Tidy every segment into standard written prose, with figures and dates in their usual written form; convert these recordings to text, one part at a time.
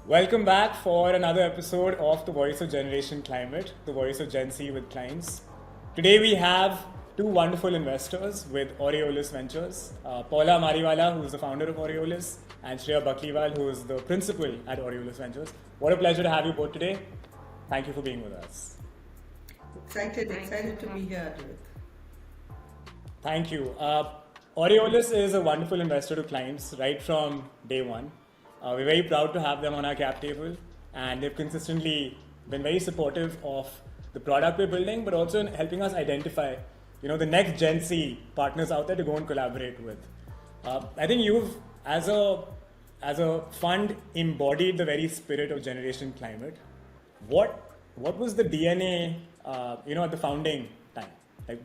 Welcome back for another episode of The Voice of Generation Climate, the voice of Gen Z with Climes. Today we have two wonderful investors with Aureolis Ventures, Paula Mariwala, who is the founder of Aureolis, and Shreya Bakliwal, who is the principal at Aureolis Ventures. What a pleasure to have you both today. Thank you for being with us. Excited to be here, Adrit. Thank you. Aureolis is a wonderful investor to Climes right from day one. We're very proud to have them on our cap table, and they've consistently been very supportive of the product we're building, but also in helping us identify, the next Gen Z partners out there to go and collaborate with. I think you've, as a fund, embodied the very spirit of Generation Climate. What was the DNA, at the founding time? Like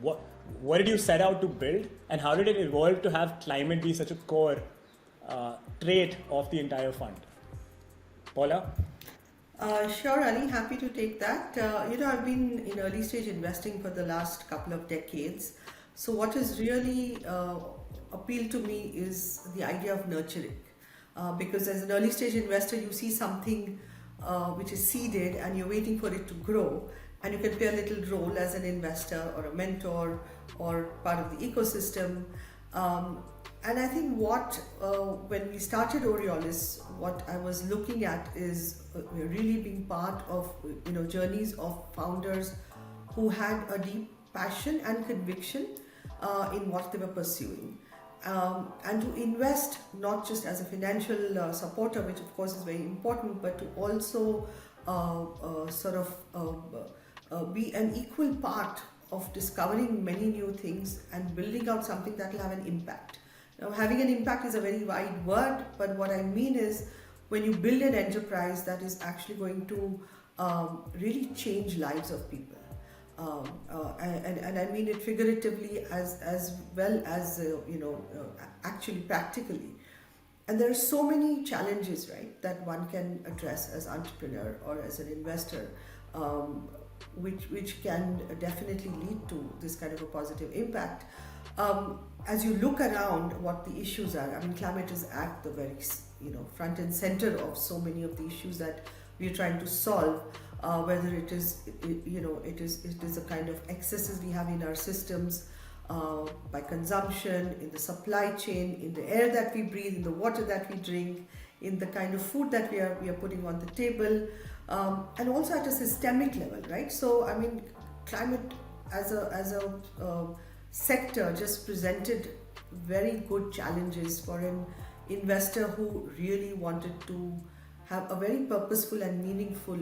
what did you set out to build, and how did it evolve to have climate be such a core trait of the entire fund? Paula? Sure, Ali, happy to take that. I've been in early stage investing for the last couple of decades. So what has really appealed to me is the idea of nurturing. Because as an early stage investor, you see something which is seeded and you're waiting for it to grow, and you can play a little role as an investor or a mentor or part of the ecosystem. And I think when we started Aureolis, what I was looking at is really being part of journeys of founders who had a deep passion and conviction in what they were pursuing, and to invest not just as a financial supporter, which of course is very important, but to also be an equal part of discovering many new things and building out something that will have an impact. Now, having an impact is a very wide word, but what I mean is when you build an enterprise that is actually going to really change lives of people. And I mean it figuratively as well as actually practically. And there are so many challenges, right, that one can address as entrepreneur or as an investor, which can definitely lead to this kind of a positive impact. As you look around what the issues are, I mean, climate is at the very front and center of so many of the issues that we are trying to solve. Whether it is a kind of excesses we have in our systems by consumption, in the supply chain, in the air that we breathe, in the water that we drink, in the kind of food that we are putting on the table, and also at a systemic level, right? So I mean, climate as a sector just presented very good challenges for an investor who really wanted to have a very purposeful and meaningful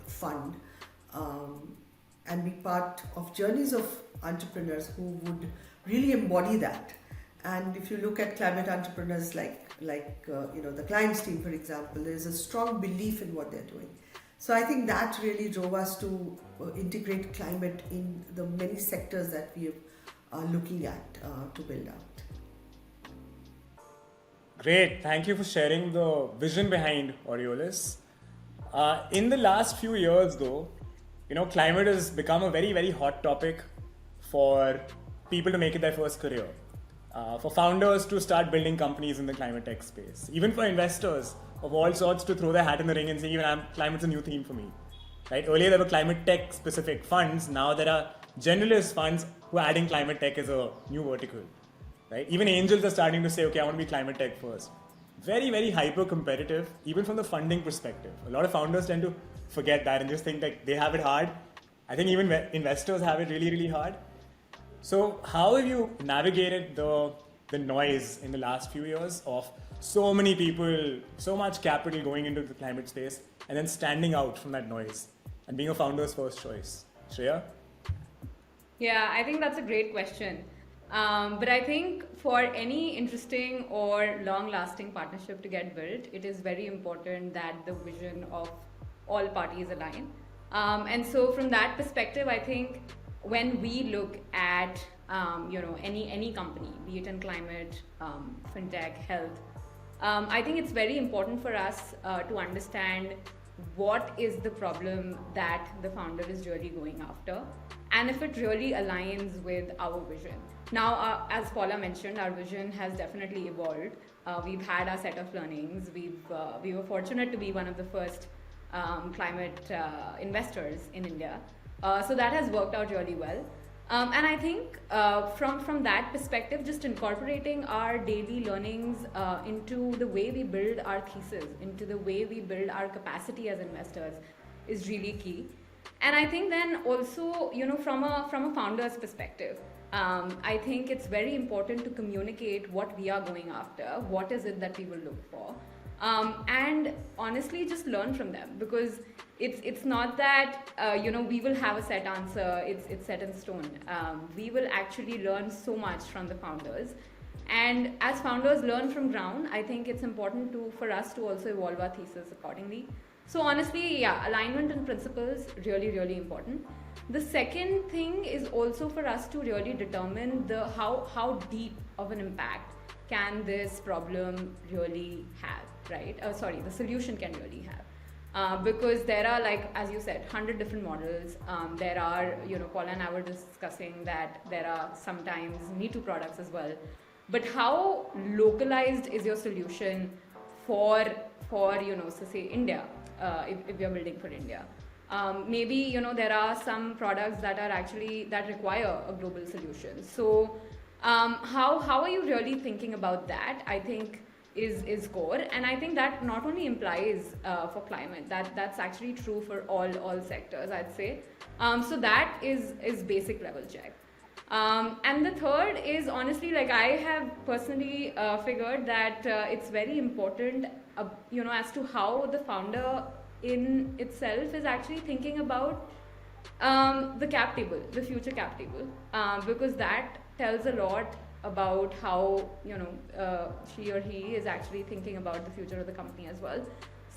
fund, and be part of journeys of entrepreneurs who would really embody that. And if you look at climate entrepreneurs like the Climes team, for example, there is a strong belief in what they're doing. So I think that really drove us to integrate climate in the many sectors that we are looking at to build out. Great, thank you for sharing the vision behind Aureolis. In the last few years though, climate has become a very, very hot topic for people to make it their first career. For founders to start building companies in the climate tech space. Even for investors of all sorts to throw their hat in the ring and say, climate's a new theme for me. Right? Earlier there were climate tech specific funds, now there are generalist funds who are adding climate tech as a new vertical. Right? Even angels are starting to say, okay, I want to be climate tech first. Very, very hyper competitive, even from the funding perspective. A lot of founders tend to forget that and just think like they have it hard. I think even investors have it really, really hard. So how have you navigated the noise in the last few years of so many people, so much capital going into the climate space, and then standing out from that noise and being a founder's first choice? Shreya? Yeah, I think that's a great question. But I think for any interesting or long-lasting partnership to get built, it is very important that the vision of all parties align. And so from that perspective, I think when we look at any company, be it in climate, fintech, health, I think it's very important for us to understand what is the problem that the founder is really going after, and if it really aligns with our vision. Now, as Paula mentioned, our vision has definitely evolved. We've had our set of learnings. We were fortunate to be one of the first climate investors in India. So that has worked out really well. And I think from that perspective, just incorporating our daily learnings into the way we build our thesis, into the way we build our capacity as investors is really key. And I think then also, from a founder's perspective, I think it's very important to communicate what we are going after, what is it that we will look for, and honestly just learn from them, because it's not that we will have a set answer, it's set in stone. We will actually learn so much from the founders, and as founders learn from ground, I think it's important for us to also evolve our thesis accordingly. So honestly, yeah, alignment and principles really, really important. The second thing is also for us to really determine how deep of an impact can this problem really have, right? The solution can really have. Because there are, like, as you said, 100 different models. There are, Paula and I were discussing that there are sometimes Me Too products as well. But how localized is your solution for say India, if you're building for India? Maybe there are some products that require a global solution. So how are you really thinking about that? I think is core, and I think that not only implies for climate, that's actually true for all sectors, I'd say. So that is basic level check. And the third is, honestly, like, I have personally figured that it's very important, as to how the founder in itself is actually thinking about the cap table, the future cap table, because that tells a lot about how she or he is actually thinking about the future of the company as well.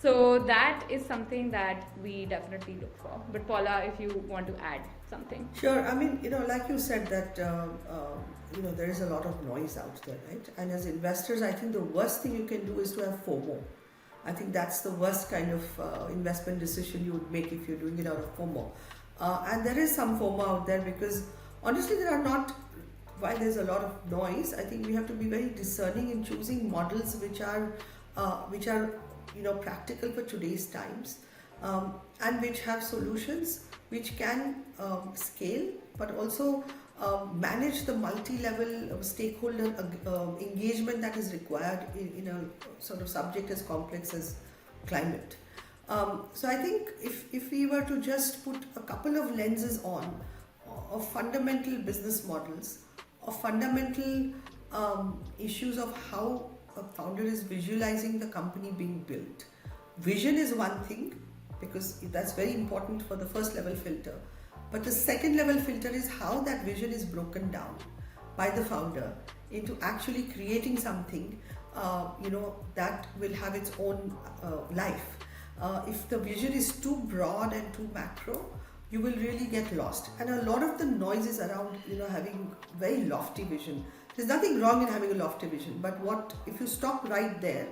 So that is something that we definitely look for. But Paula, if you want to add something. Sure. I mean, like you said that, there is a lot of noise out there, right? And as investors, I think the worst thing you can do is to have FOMO. I think that's the worst kind of investment decision you would make if you're doing it out of FOMO. And there is some FOMO out there because honestly, while there's a lot of noise, I think we have to be very discerning in choosing models which are practical for today's times, and which have solutions which can scale, but also manage the multi-level stakeholder engagement that is required in a sort of subject as complex as climate. So I think if we were to just put a couple of lenses on of fundamental business models, of fundamental issues of how a founder is visualizing the company being built. Vision is one thing, because that's very important for the first level filter. But the second level filter is how that vision is broken down by the founder into actually creating something, that will have its own life. If the vision is too broad and too macro, you will really get lost. And a lot of the noise is around, having very lofty vision. There's nothing wrong in having a lofty vision, but if you stop right there,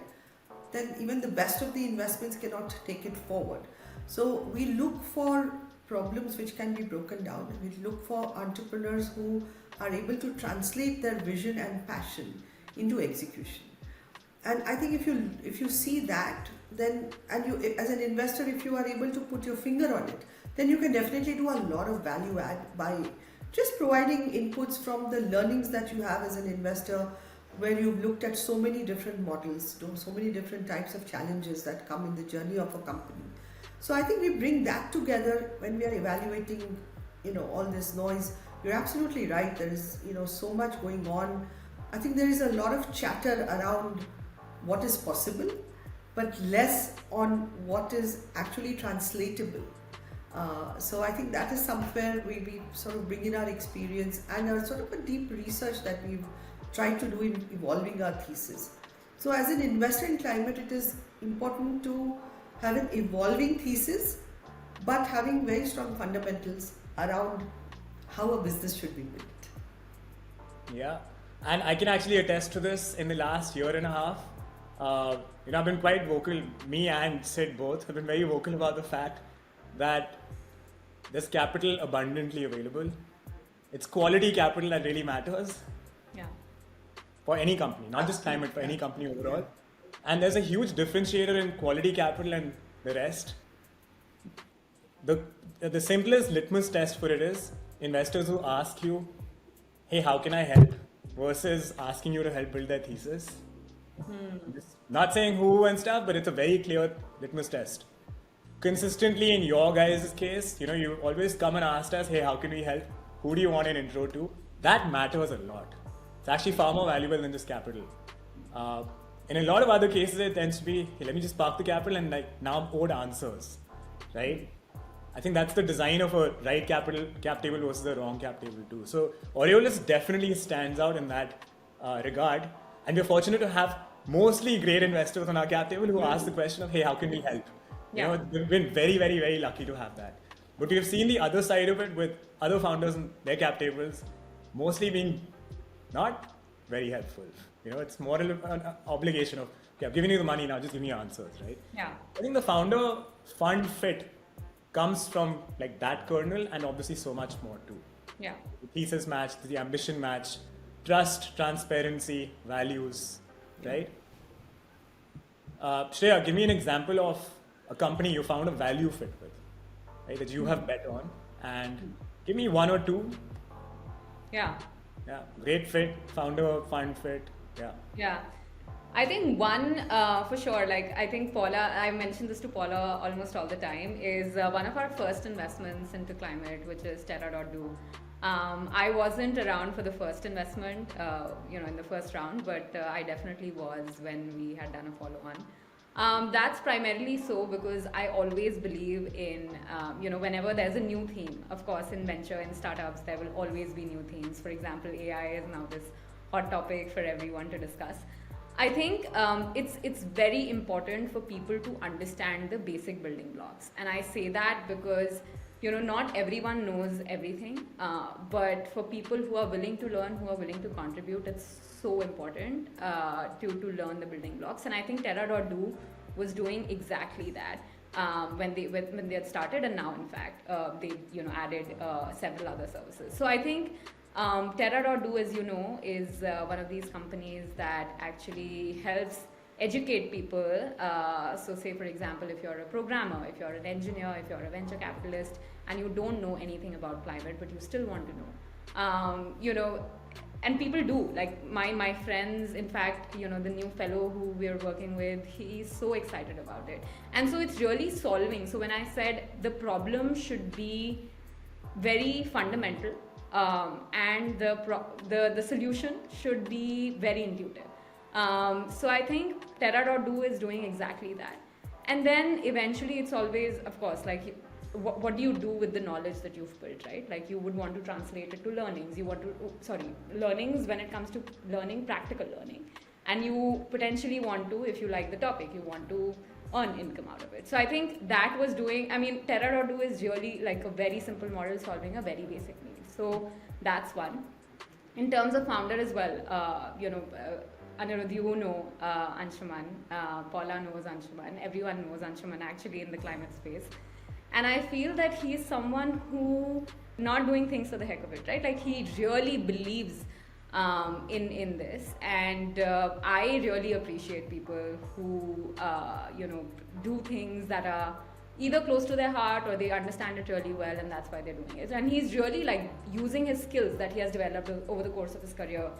then even the best of the investments cannot take it forward. So we look for problems which can be broken down. We look for entrepreneurs who are able to translate their vision and passion into execution. And I think if you see that, then, and you as an investor, if you are able to put your finger on it, then you can definitely do a lot of value add by just providing inputs from the learnings that you have as an investor, where you've looked at so many different models, so many different types of challenges that come in the journey of a company. So I think we bring that together when we are evaluating, all this noise. You're absolutely right. There is, so much going on. I think there is a lot of chatter around what is possible, but less on what is actually translatable. So I think that is somewhere we sort of bring in our experience and a sort of a deep research that we've tried to do in evolving our thesis. So as an investor in climate, it is important to have an evolving thesis, but having very strong fundamentals around how a business should be built. Yeah, and I can actually attest to this. In the last year and a half, I've been quite vocal, me and Sid both have been very vocal about the fact that there's capital abundantly available. It's quality capital that really matters Yeah. for any company, not just climate, for any company overall. And there's a huge differentiator in quality capital and the rest. The simplest litmus test for it is investors who ask you, hey, how can I help? Versus asking you to help build their thesis. Just not saying who and stuff, but it's a very clear litmus test. Consistently in your guys' case, you always come and asked us, hey, how can we help? Who do you want an intro to? That matters a lot. It's actually far more valuable than just capital. In a lot of other cases, it tends to be, hey, let me just park the capital and now I'm owed answers, right? I think that's the design of a right cap table versus a wrong cap table too. So Aureolis definitely stands out in that regard, and we're fortunate to have mostly great investors on our cap table who ask the question of, hey, how can we help? We've been very, very, very lucky to have that. But we've seen the other side of it with other founders in their cap tables mostly being not very helpful. It's more an obligation of, okay, I've given you the money, now just give me answers, right? Yeah. I think the founder fund fit comes from that kernel and obviously so much more too. Yeah. The thesis match, the ambition match, trust, transparency, values, right? Shreya, give me an example of a company you found a value fit with, right, that you have bet on, and give me one or two. Yeah. Yeah, great fit, founder, fund fit, yeah. Yeah. I think one for sure, I think Paula, I mentioned this to Paula almost all the time, is one of our first investments into climate, which is Terra.do. I wasn't around for the first investment, in the first round, but I definitely was when we had done a follow-on. That's primarily so because I always believe in, whenever there's a new theme, of course, in venture, in startups, there will always be new themes. For example, AI is now this hot topic for everyone to discuss. I think it's very important for people to understand the basic building blocks. And I say that because, not everyone knows everything, but for people who are willing to learn, who are willing to contribute, it's so important to learn the building blocks. And I think Terra.do was doing exactly that when they had started, and now in fact they added several other services. So I think Terra.do, as you know, is one of these companies that actually helps educate people. So say, for example, if you're a programmer, if you're an engineer, if you're a venture capitalist, and you don't know anything about climate, but you still want to know, and people do. My friends, in fact, the new fellow who we're working with, he's so excited about it. And so it's really solving. So when I said the problem should be very fundamental, and the solution should be very intuitive. So I think Terra.do is doing exactly that. And then eventually it's always, of course, what do you do with the knowledge that you've built, right? You would want to translate it to learnings. Learnings when it comes to learning, practical learning. And you potentially want to, if you like the topic, you want to earn income out of it. So I think that was Terra.do is really a very simple model solving a very basic need. So that's one. In terms of founder as well, Anirudh, you know Anshuman, Paula knows Anshuman, everyone knows Anshuman actually in the climate space. And I feel that he is someone who not doing things for the heck of it, right? He really believes in this, and I really appreciate people who do things that are either close to their heart or they understand it really well, and that's why they're doing it. And he's really using his skills that he has developed over the course of his career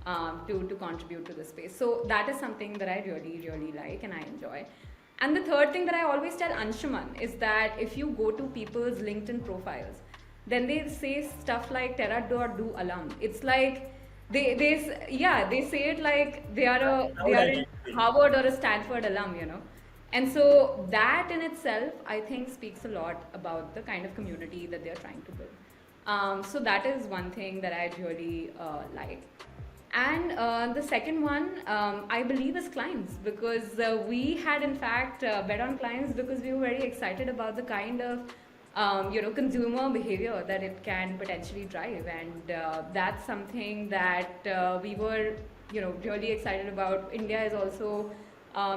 to contribute to the space. So that is something that I really, really like and I enjoy. And the third thing that I always tell Anshuman is that if you go to people's LinkedIn profiles, then they say stuff like Terra.do alum. It's they say it like they are a Harvard or a Stanford alum, And so that in itself, I think, speaks a lot about the kind of community that they're trying to build. So that is one thing that I really like. And the second one, I believe, is Climes, because we had in fact bet on Climes because we were very excited about the kind of consumer behavior that it can potentially drive, and that's something that we were really excited about. India is also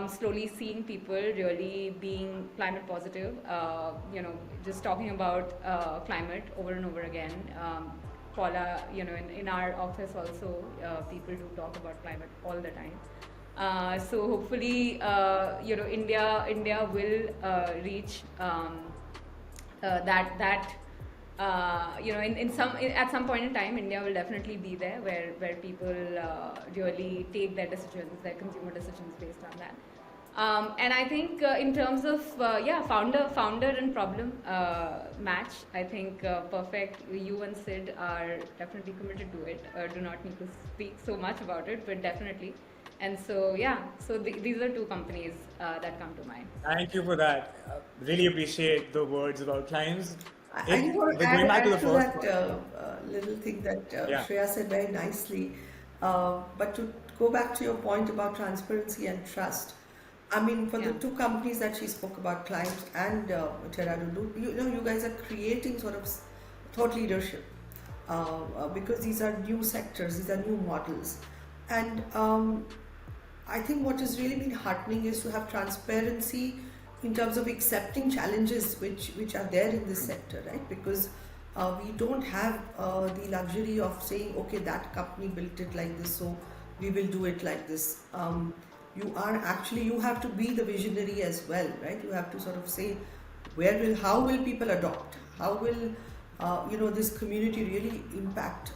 slowly seeing people really being climate positive, just talking about climate over and over again. Paula, in our office also, people do talk about climate all the time. So hopefully, India will reach that at some point in time, India will definitely be there where people really take their decisions, their consumer decisions based on that. And I think in terms of founder and problem match, I think perfect. You and Sid are definitely committed to it. Do not need to speak so much about it, but definitely. And so these are two companies that come to mind. Thank you for that. Really appreciate the words about Climes. I just want to Going back add to the to first that little thing that Yeah. Shreya said very nicely. But to go back to your point about transparency and trust, I mean, for the two companies that she spoke about, Climes and Terradulu, you guys are creating sort of thought leadership because these are new sectors, these are new models. And I think what has really been heartening is to have transparency in terms of accepting challenges which are there in this sector, right? Because we don't have the luxury of saying, okay, that company built it like this, so we will do it like this. You have to be the visionary as well, right? You have to sort of say, how will people adopt? How will this community really impact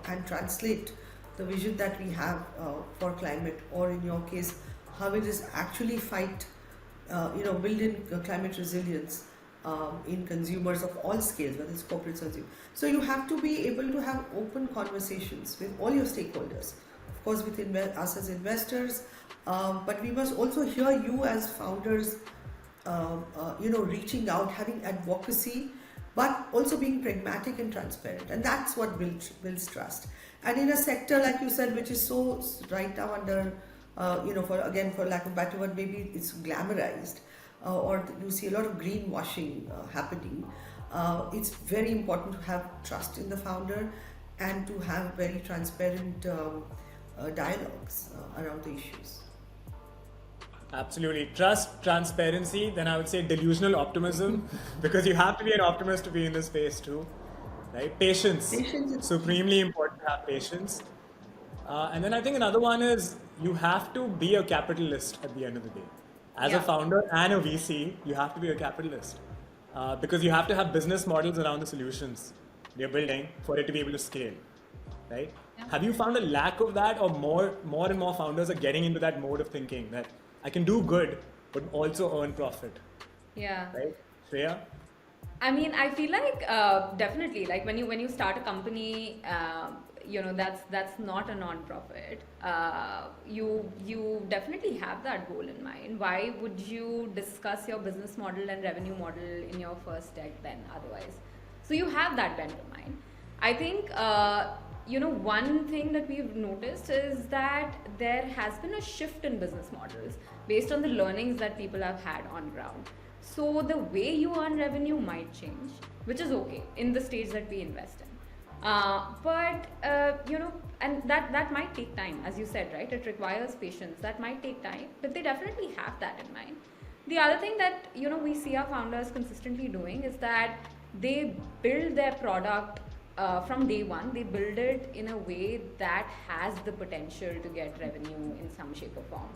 and translate the vision that we have for climate, or in your case, how it is actually build in climate resilience in consumers of all scales, whether it's corporates or consumer. So you have to be able to have open conversations with all your stakeholders, of course, with us as investors, but we must also hear you as founders, reaching out, having advocacy, but also being pragmatic and transparent, and that's what builds trust. And in a sector, like you said, which is so right now under, for lack of better word, maybe it's glamorized, or you see a lot of greenwashing happening. It's very important to have trust in the founder and to have very transparent dialogues around the issues. Absolutely. Trust, transparency, then I would say delusional optimism, because you have to be an optimist to be in this space too, right? Patience. Patience is Supremely important to have patience. And then I think another one is you have to be a capitalist at the end of the day. As a founder and a VC, you have to be a capitalist because you have to have business models around the solutions you're building for it to be able to scale, right? Yeah. Have you found a lack of that, or more and more founders are getting into that mode of thinking that I can do good, but also earn profit? Yeah. Right? Shreya? I mean, I feel like definitely, like when you start a company, that's not a non-profit. You definitely have that goal in mind. Why would you discuss your business model and revenue model in your first deck then otherwise? So you have that bent in mind. I think one thing that we've noticed is that there has been a shift in business models based on the learnings that people have had on ground. So the way you earn revenue might change, which is okay in the stage that we invest in. And that might take time, as you said, right? It requires patience. That might take time, but they definitely have that in mind. The other thing that we see our founders consistently doing is that they build their product from day one. They build it in a way that has the potential to get revenue in some shape or form.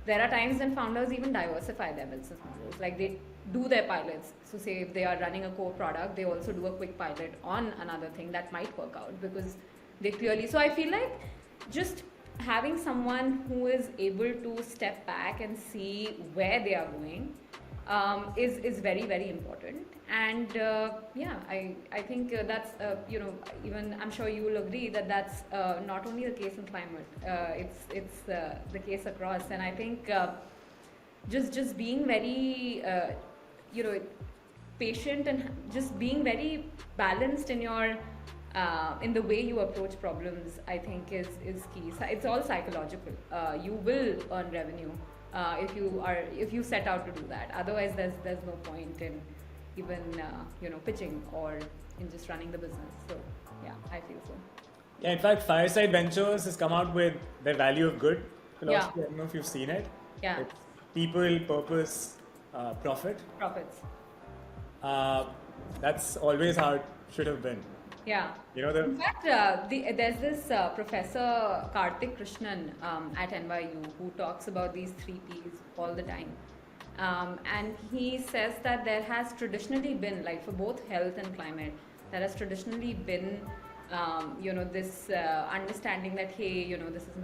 There are times when founders even diversify their business models, like they do their pilots. So say if they are running a core product, they also do a quick pilot on another thing that might work out because they clearly. So I feel like just having someone who is able to step back and see where they are going is very, very important. And I think that's even I'm sure you will agree that that's not only the case in climate, it's the case across. And I think just being very patient and just being very balanced in your in the way you approach problems, I think is key. So it's all psychological. You will earn revenue if you set out to do that. Otherwise, there's no point in even pitching or in just running the business. So yeah, I feel so. Yeah, in fact, Fireside Ventures has come out with their value of good philosophy. Yeah. I don't know if you've seen it. Yeah. It's people, purpose, profit. Profits. That's always how it should have been. Yeah. You know, the In fact, there's this Professor Karthik Krishnan at NYU who talks about these three Ps all the time. And he says that there has traditionally been, like for both health and climate, there has traditionally been, this understanding that, hey, this is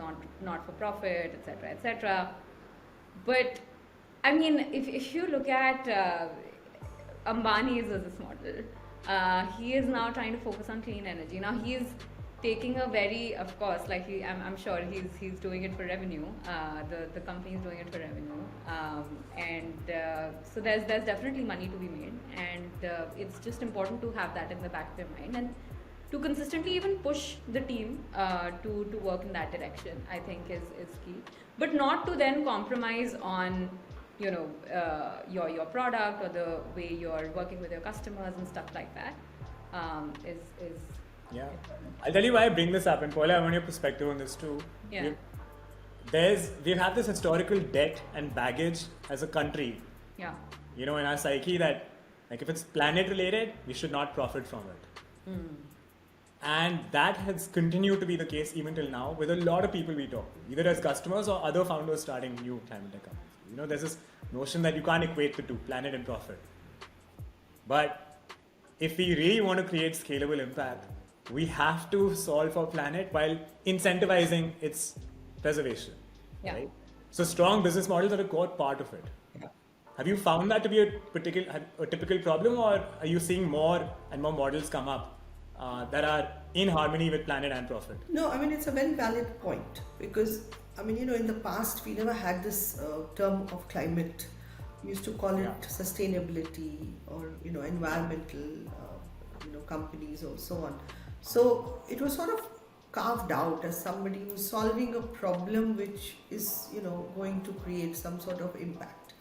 not for profit, etc., etc. But I mean, if you look at Ambani's business model, he is now trying to focus on clean energy. Now he is taking a very, of course, like I'm sure he's doing it for revenue. The company is doing it for revenue, so there's definitely money to be made, and it's just important to have that in the back of your mind and to consistently even push the team to work in that direction. I think is key, but not to then compromise on your product or the way you're working with your customers and stuff like that. Is Yeah, I'll tell you why I bring this up, and Paula, I want your perspective on this too. Yeah. We've had this historical debt and baggage as a country, Yeah. in our psyche that, like, if it's planet related, we should not profit from it. And that has continued to be the case even till now with a lot of people we talk to, either as customers or other founders starting new climate tech companies. There's this notion that you can't equate the two, planet and profit. But if we really want to create scalable impact, we have to solve for planet while incentivizing its preservation. Yeah. Right? So strong business models are a core part of it. Yeah. Have you found that to be a typical problem, or are you seeing more and more models come up that are in harmony with planet and profit? No, I mean, it's a very valid point because, I mean, in the past, we never had this term of climate. We used to call it sustainability or, environmental, companies or so on. So it was sort of carved out as somebody who's solving a problem which is, going to create some sort of impact.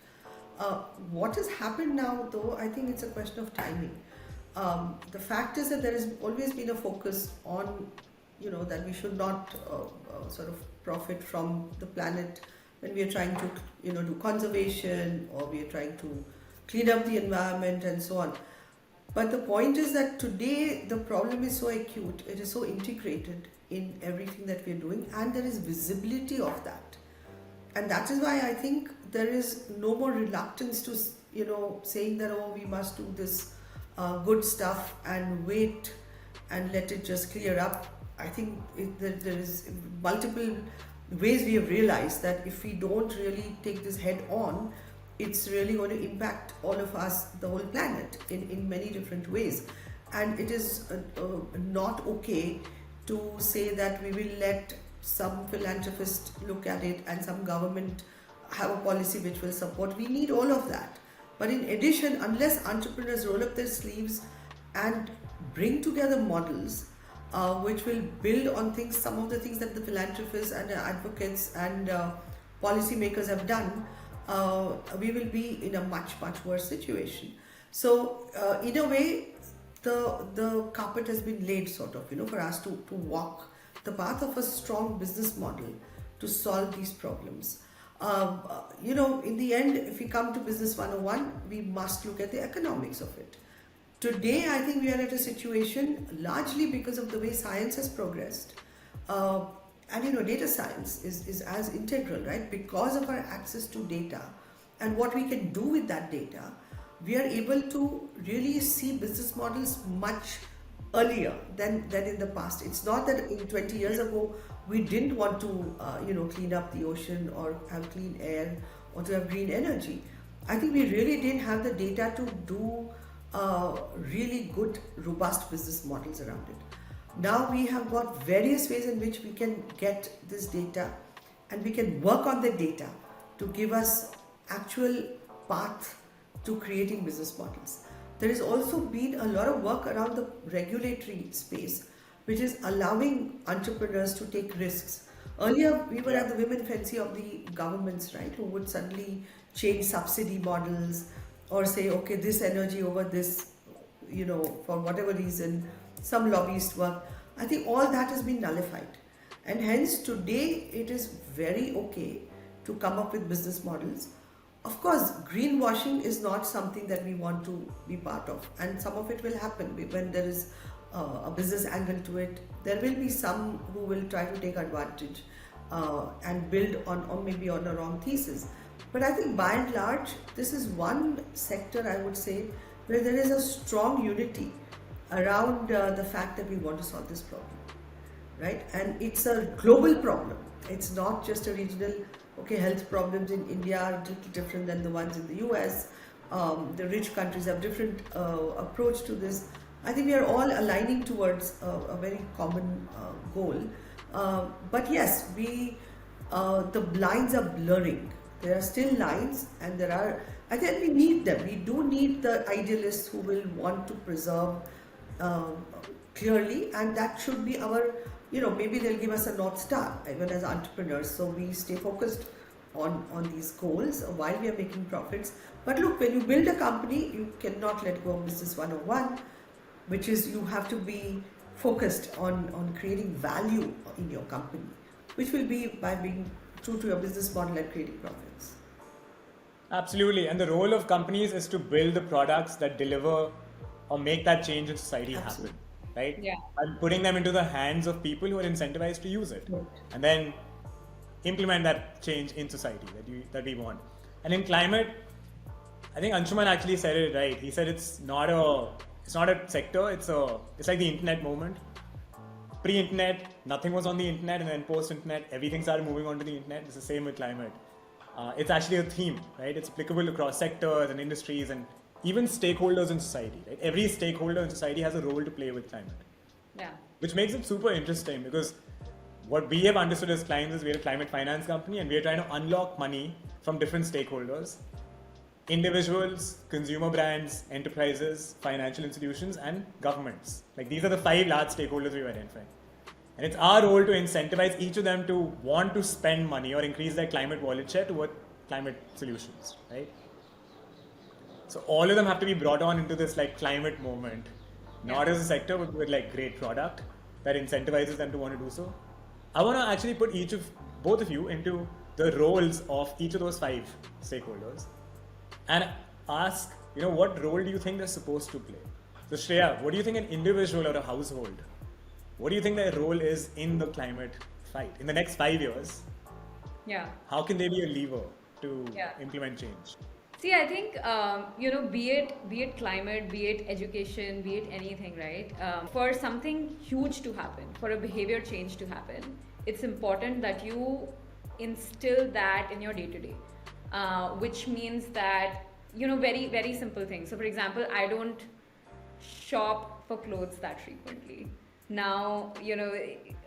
What has happened now, though, I think it's a question of timing. The fact is that there has always been a focus on, that we should not sort of profit from the planet when we are trying to, do conservation or we are trying to clean up the environment and so on. But the point is that today the problem is so acute, it is so integrated in everything that we are doing, and there is visibility of that. And that is why I think there is no more reluctance to, saying that, oh, we must do this good stuff and wait and let it just clear up. I think there is multiple ways we have realized that if we don't really take this head on, it's really going to impact all of us, the whole planet, in many different ways. And it is not okay to say that we will let some philanthropist look at it and some government have a policy which will support. We need all of that. But in addition, unless entrepreneurs roll up their sleeves and bring together models which will build on things, some of the things that the philanthropists and advocates and policymakers have done, we will be in a much, much worse situation. So in a way, the carpet has been laid sort of, for us to walk the path of a strong business model to solve these problems. In the end, if we come to Business 101, we must look at the economics of it. Today, I think we are at a situation largely because of the way science has progressed. And data science is as integral, right? Because of our access to data and what we can do with that data, we are able to really see business models much earlier than in the past. It's not that in 20 years ago, we didn't want to, clean up the ocean or have clean air or to have green energy. I think we really didn't have the data to do really good, robust business models around it. Now we have got various ways in which we can get this data and we can work on the data to give us actual path to creating business models. There has also been a lot of work around the regulatory space, which is allowing entrepreneurs to take risks. Earlier, we were at the women fancy of the governments, right, who would suddenly change subsidy models or say, okay, this energy over this, for whatever reason, some lobbyist work. I think all that has been nullified. And hence today it is very okay to come up with business models. Of course, greenwashing is not something that we want to be part of, and some of it will happen when there is a business angle to it. There will be some who will try to take advantage and build on, or maybe on a wrong thesis. But I think by and large, this is one sector, I would say, where there is a strong unity around the fact that we want to solve this problem, right? And it's a global problem. It's not just a regional. Okay, health problems in India are a little different than the ones in the US. The rich countries have different approach to this. I think we are all aligning towards a very common goal. But yes, the lines are blurring. There are still lines, and I think we need them. We do need the idealists who will want to preserve clearly, and that should be our, maybe they'll give us a North Star, even as entrepreneurs. So we stay focused on these goals while we are making profits. But look, when you build a company, you cannot let go of business 101, which is you have to be focused on creating value in your company, which will be by being true to your business model and creating profits. Absolutely. And the role of companies is to build the products that deliver or make that change in society happen, right? Yeah. And putting them into the hands of people who are incentivized to use it, Right. and then implement that change in society that we want. And in climate, I think Anshuman actually said it right. He said it's not a sector. It's like the internet moment. Pre-internet, nothing was on the internet, and then post-internet, everything started moving onto the internet. It's the same with climate. It's actually a theme, right? It's applicable across sectors and industries and even stakeholders in society, right? Every stakeholder in society has a role to play with climate. Yeah. Which makes it super interesting, because what we have understood as Climes is we're a climate finance company, and we're trying to unlock money from different stakeholders: individuals, consumer brands, enterprises, financial institutions, and governments. Like, these are the 5 large stakeholders we've identified. And it's our role to incentivize each of them to want to spend money or increase their climate wallet share toward climate solutions, right? So all of them have to be brought on into this like climate movement, not as a sector, but with like great product that incentivizes them to want to do so. I want to actually put both of you into the roles of each of those 5 stakeholders and ask, what role do you think they're supposed to play? So Shreya, what do you think an individual or a household, what do you think their role is in the climate fight in the next 5 years? Yeah. How can they be a lever to Yeah. implement change? See, I think be it climate, be it education, be it anything, right? For something huge to happen, for a behavior change to happen, it's important that you instill that in your day-to-day, which means that very very simple things. So, for example, I don't shop for clothes that frequently. Now,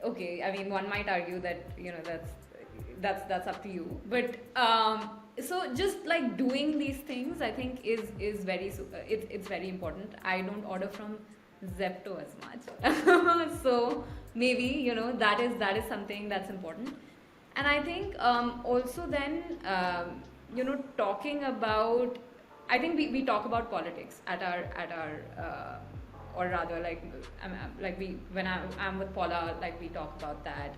okay, I mean, one might argue that that's up to you, but so just like doing these things, I think is very it's very important. I don't order from Zepto as much, so maybe that is something that's important. And I think also then talking about, I think we talk about politics at our or rather, when I'm with Paula, like we talk about that.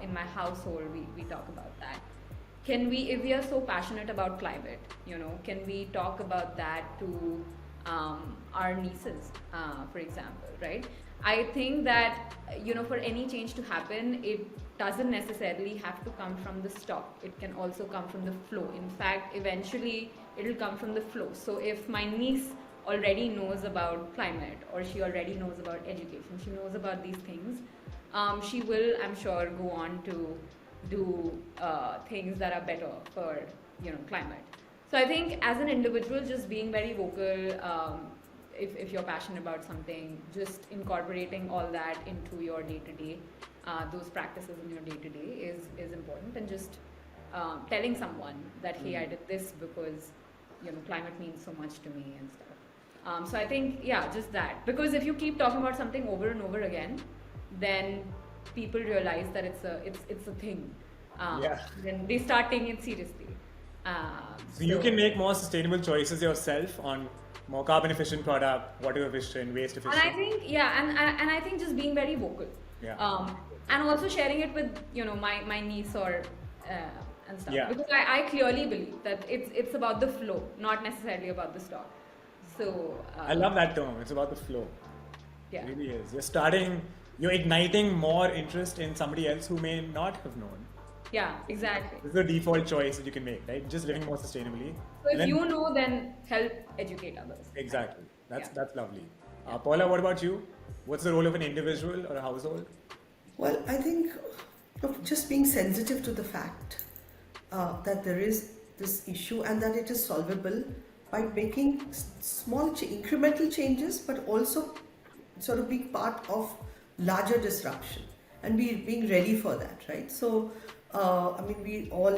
In my household, we talk about that. If we are so passionate about climate, can we talk about that to our nieces, for example, right? I think that, for any change to happen, it doesn't necessarily have to come from the stock. It can also come from the flow. In fact, eventually, it'll come from the flow. So if my niece already knows about climate, or she already knows about education, she knows about these things, she will, I'm sure, go on to do things that are better for climate. So I think as an individual, just being very vocal, if you're passionate about something, just incorporating all that into your day-to-day, those practices in your day-to-day is important, and just telling someone that, hey, I did this because climate means so much to me and stuff. So I think, just that, because if you keep talking about something over and over again, then people realize that it's a thing. Then they start taking it seriously. So you can make more sustainable choices yourself on more carbon efficient product, water efficient, waste efficient. And I think, and I think just being very vocal. Yeah. And also sharing it with my niece or and stuff. Yeah. Because I clearly believe that it's about the flow, not necessarily about the stock. So I love that term. It's about the flow. yeah. It really is. You're igniting more interest in somebody else who may not have known. Yeah, exactly. This is the default choice that you can make, right? Just living more sustainably. So And if you know, then help educate others. Exactly. That's Yeah. that's lovely. Paula, what about you? What's the role of an individual or a household? Well, I think just being sensitive to the fact that there is this issue and that it is solvable by making small incremental changes, but also sort of being part of larger disruption and being ready for that, right? So, I mean, we all,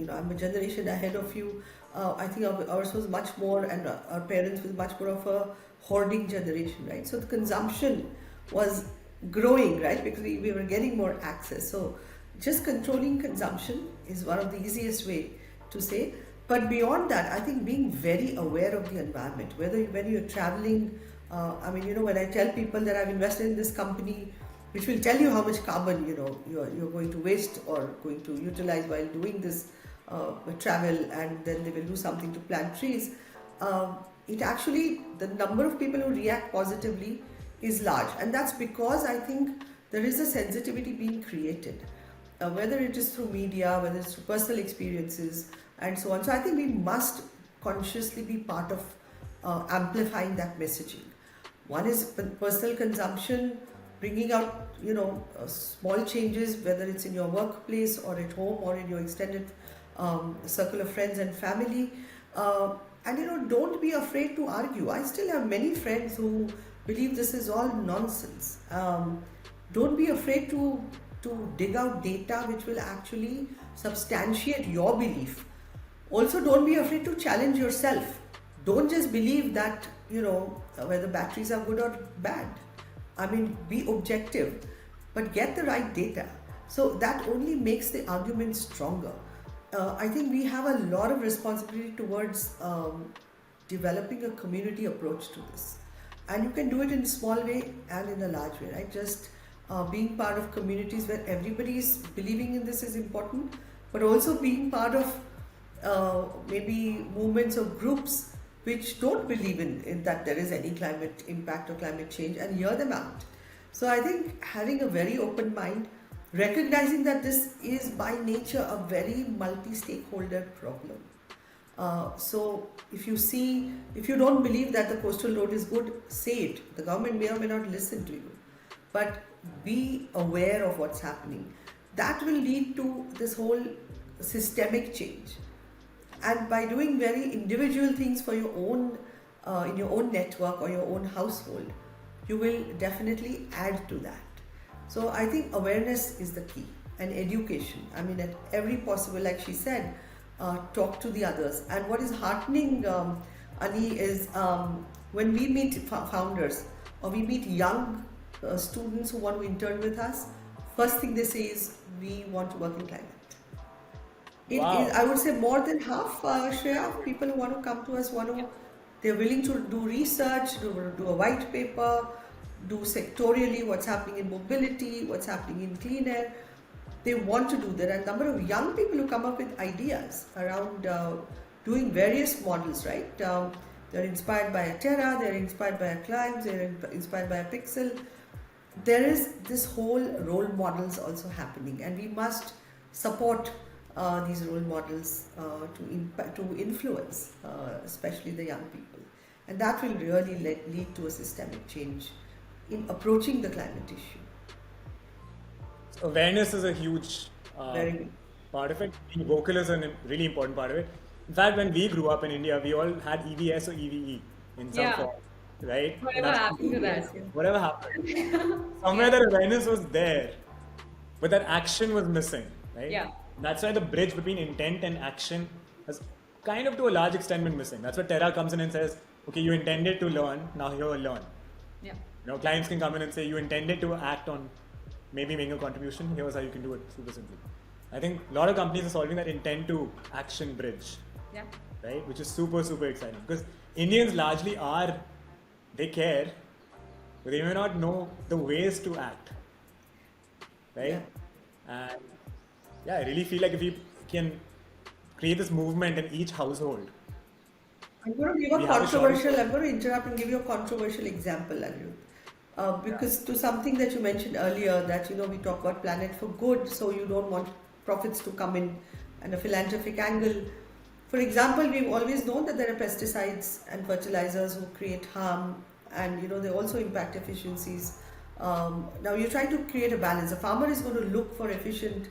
I'm a generation ahead of you. I think ours was much more, and our parents was much more of a hoarding generation, right? So the consumption was growing, right? Because we were getting more access. So just controlling consumption is one of the easiest way to say. But beyond that, I think being very aware of the environment, whether when you're traveling, when I tell people that I've invested in this company, which will tell you how much carbon, you're going to waste or going to utilize while doing this travel, and then they will do something to plant trees. It actually, the number of people who react positively is large, and that's because I think there is a sensitivity being created, whether it is through media, whether it's through personal experiences, and so on. So I think we must consciously be part of amplifying that messaging. One is personal consumption, bringing out small changes, whether it's in your workplace or at home or in your extended circle of friends and family. And don't be afraid to argue. I still have many friends who believe this is all nonsense. Don't be afraid to dig out data which will actually substantiate your belief. Also, don't be afraid to challenge yourself. Don't just believe that whether batteries are good or bad. I mean, be objective, but get the right data. So that only makes the argument stronger. I think we have a lot of responsibility towards developing a community approach to this. And you can do it in a small way and in a large way, right? Just being part of communities where everybody is believing in this is important, but also being part of maybe movements or groups which don't believe in that there is any climate impact or climate change, and hear them out. So I think having a very open mind, recognizing that this is by nature a very multi-stakeholder problem. So if you don't believe that the coastal road is good, say it. The government may or may not listen to you, but be aware of what's happening. That will lead to this whole systemic change. And by doing very individual things for your own, in your own network or your own household, you will definitely add to that. So I think awareness is the key, and education. I mean, at every possible, like she said, talk to the others. And what is heartening, Ani, is when we meet founders or we meet young students who want to intern with us, first thing they say is, we want to work in climate. Wow. I would say more than half, Shreya, people who want to come to us they're willing to do research, do a white paper, do sectorially what's happening in mobility, what's happening in clean air. They want to do that. And number of young people who come up with ideas around doing various models, right? They're inspired by a Terra, they're inspired by a Climes, they're inspired by a Pixel. There is this whole role models also happening, and we must support these role models to influence, especially the young people. And that will really lead to a systemic change in approaching the climate issue. Awareness is a huge part of it. Being vocal is a really important part of it. In fact, when we grew up in India, we all had EVS or EVE in some form, right? Whatever happened to that? Whatever happened. Somewhere that awareness was there, but that action was missing, right? Yeah. That's why the bridge between intent and action has kind of to a large extent been missing. That's where Terra comes in and says, okay, you intended to learn, now here learn. Yeah. Clients can come in and say, you intended to act on maybe making a contribution, here's how you can do it super simply. I think a lot of companies are solving that intent to action bridge. Yeah. Right? Which is super, super exciting. Because Indians largely they care, but they may not know the ways to act. Right? Yeah. And I really feel like if we can create this movement in each household. I'm going to give We a have a shortage. controversial, I'm going to interrupt and give you a controversial example, Anirudh. Because to something that you mentioned earlier, that we talk about planet for good, so you don't want profits to come in and a philanthropic angle. For example, we've always known that there are pesticides and fertilizers who create harm, and they also impact efficiencies. Now you're trying to create a balance. A farmer is going to look for efficient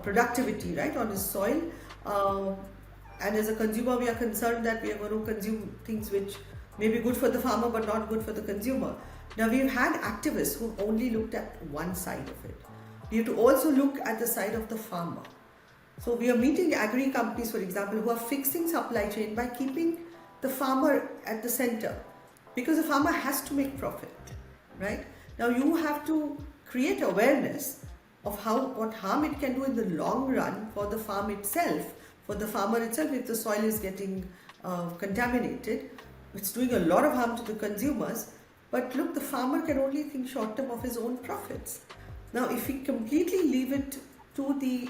productivity, right, on his soil. And as a consumer, we are concerned that we are going to consume things which may be good for the farmer but not good for the consumer. Now, we've had activists who only looked at one side of it. We have to also look at the side of the farmer. So, we are meeting agri companies, for example, who are fixing supply chain by keeping the farmer at the center, because the farmer has to make profit, right? Now, you have to create awareness of what harm it can do in the long run for the farm itself. For the farmer itself, if the soil is getting contaminated, it's doing a lot of harm to the consumers. But look, the farmer can only think short term of his own profits. Now, if we completely leave it to the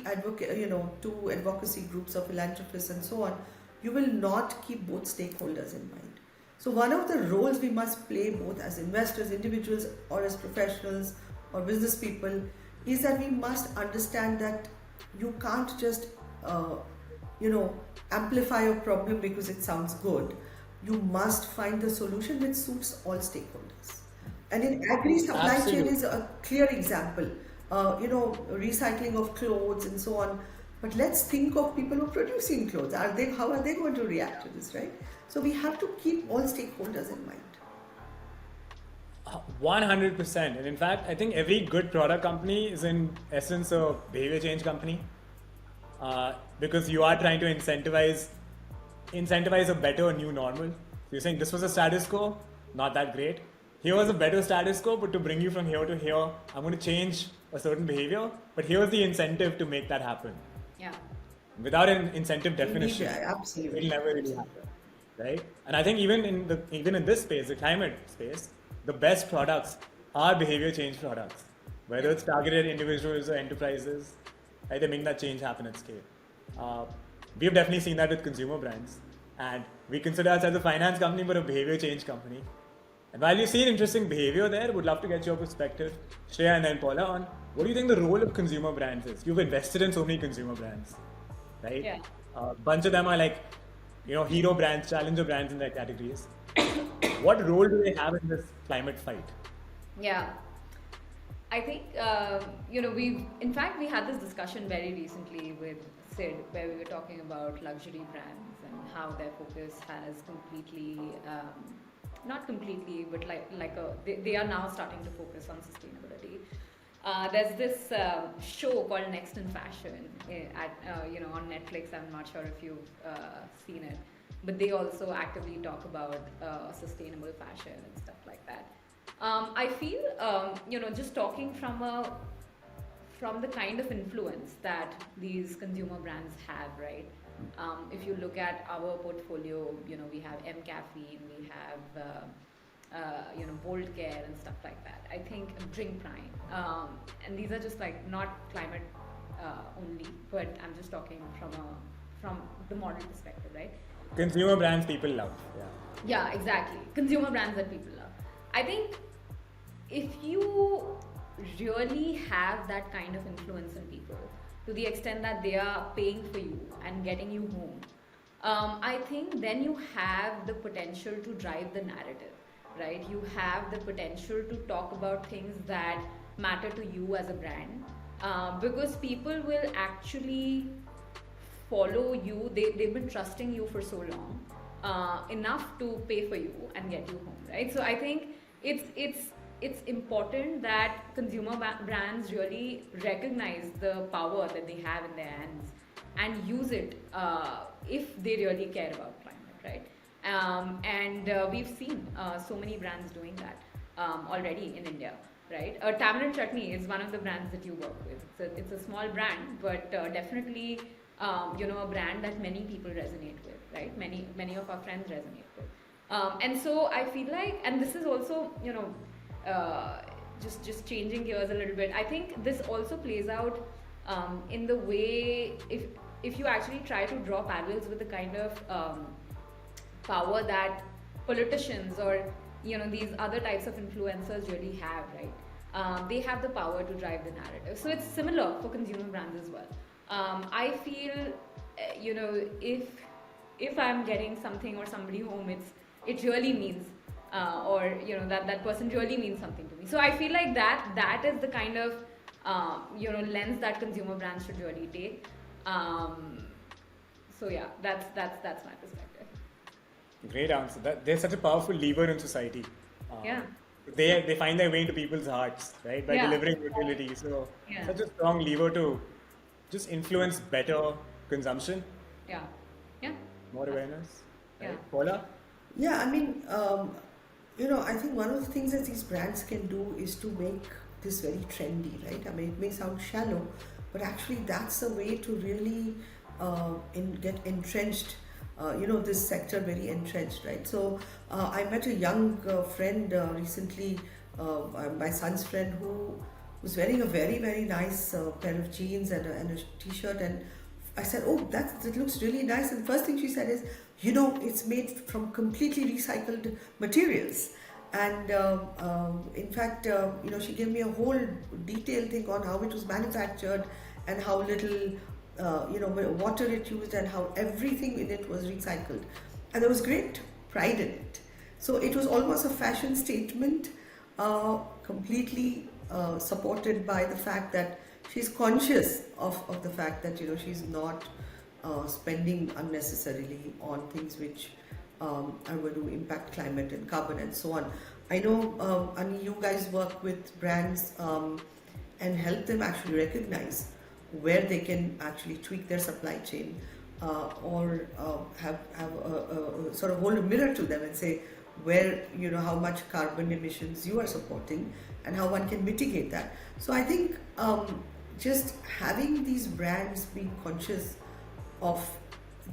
to advocacy groups of philanthropists and so on, you will not keep both stakeholders in mind. So, one of the roles we must play, both as investors, individuals, or as professionals or business people, is that we must understand that you can't just amplify a problem because it sounds good. You must find the solution which suits all stakeholders. And in agri, supply chain is a clear example. Recycling of clothes and so on. But let's think of people who are producing clothes. How are they going to react to this, right? So we have to keep all stakeholders in mind. 100%. And in fact, I think every good product company is in essence a behavior change company. Because you are trying to incentivize a better new normal. So you're saying this was a status quo, not that great. Here was a better status quo, but to bring you from here to here, I'm going to change a certain behavior, but here's the incentive to make that happen. Yeah. Without an incentive definition, absolutely, it will never really happen, right? And I think even in this space, the climate space, the best products are behavior change products, whether it's targeted individuals or enterprises. Right? They make that change happen at scale. We've definitely seen that with consumer brands, and we consider ourselves a finance company but a behavior change company. And while you see an interesting behavior there, would love to get your perspective, Shreya and then Paula, on what do you think the role of consumer brands is? You've invested in so many consumer brands, right? Yeah. A bunch of them are like, hero brands, challenger brands in their categories. What role do they have in this climate fight? Yeah. I think, we had this discussion very recently with Sid, where we were talking about luxury brands and how their focus has completely, not completely, but they are now starting to focus on sustainability. There's this show called Next in Fashion on Netflix. I'm not sure if you've seen it, but they also actively talk about sustainable fashion and stuff like that. I feel, just talking from the kind of influence that these consumer brands have, right? If you look at our portfolio, we have M Caffeine, we have, Bold Care and stuff like that. I think Drink Prime, and these are just like not climate only, but I'm just talking from the model perspective, right? Consumer brands people love. Yeah, exactly. Consumer brands that people love. I think if you really have that kind of influence in people to the extent that they are paying for you and getting you home, I think then you have the potential to drive the narrative, right? You have the potential to talk about things that matter to you as a brand, because people will actually follow you. They've been trusting you for so long, enough to pay for you and get you home, right? So I think it's important that consumer brands really recognize the power that they have in their hands and use it if they really care about climate, right? And we've seen so many brands doing that already in India, right? Tamarind Chutney is one of the brands that you work with. It's a small brand, but definitely a brand that many people resonate with, right? Many of our friends resonate with. And so I feel like, and this is also, just changing gears a little bit, I think this also plays out in the way, if you actually try to draw parallels with the kind of power that politicians or these other types of influencers really have, right? They have the power to drive the narrative. So it's similar for consumer brands as well. I feel, if I'm getting something or somebody home, it really means, or that person really means something to me. So I feel like that is the kind of lens that consumer brands should really take. So yeah, that's my perspective. Great answer. They're such a powerful lever in society. Yeah. They find their way into people's hearts, right? By Yeah. delivering utility. So Yeah. such a strong lever to just influence better consumption, Yeah. Yeah. more awareness. Yeah. Right? Paula? Yeah, I mean, I think one of the things that these brands can do is to make this very trendy, right? I mean, it may sound shallow, but actually that's a way to really get entrenched. This sector very entrenched, right? So I met a young friend recently, my son's friend, who was wearing a very, very nice pair of jeans and a t-shirt, and I said, "Oh, that looks really nice." And the first thing she said is, "It's made from completely recycled materials." And in fact, she gave me a whole detailed thing on how it was manufactured and how little water it used and how everything in it was recycled. And there was great pride in it. So it was almost a fashion statement, completely supported by the fact that she's conscious of the fact that she's not spending unnecessarily on things which are going to impact climate and carbon and so on. I know, Ani, you guys work with brands and help them actually recognize where they can actually tweak their supply chain or have a sort of hold a mirror to them and say where how much carbon emissions you are supporting and how one can mitigate that. So I think just having these brands being conscious of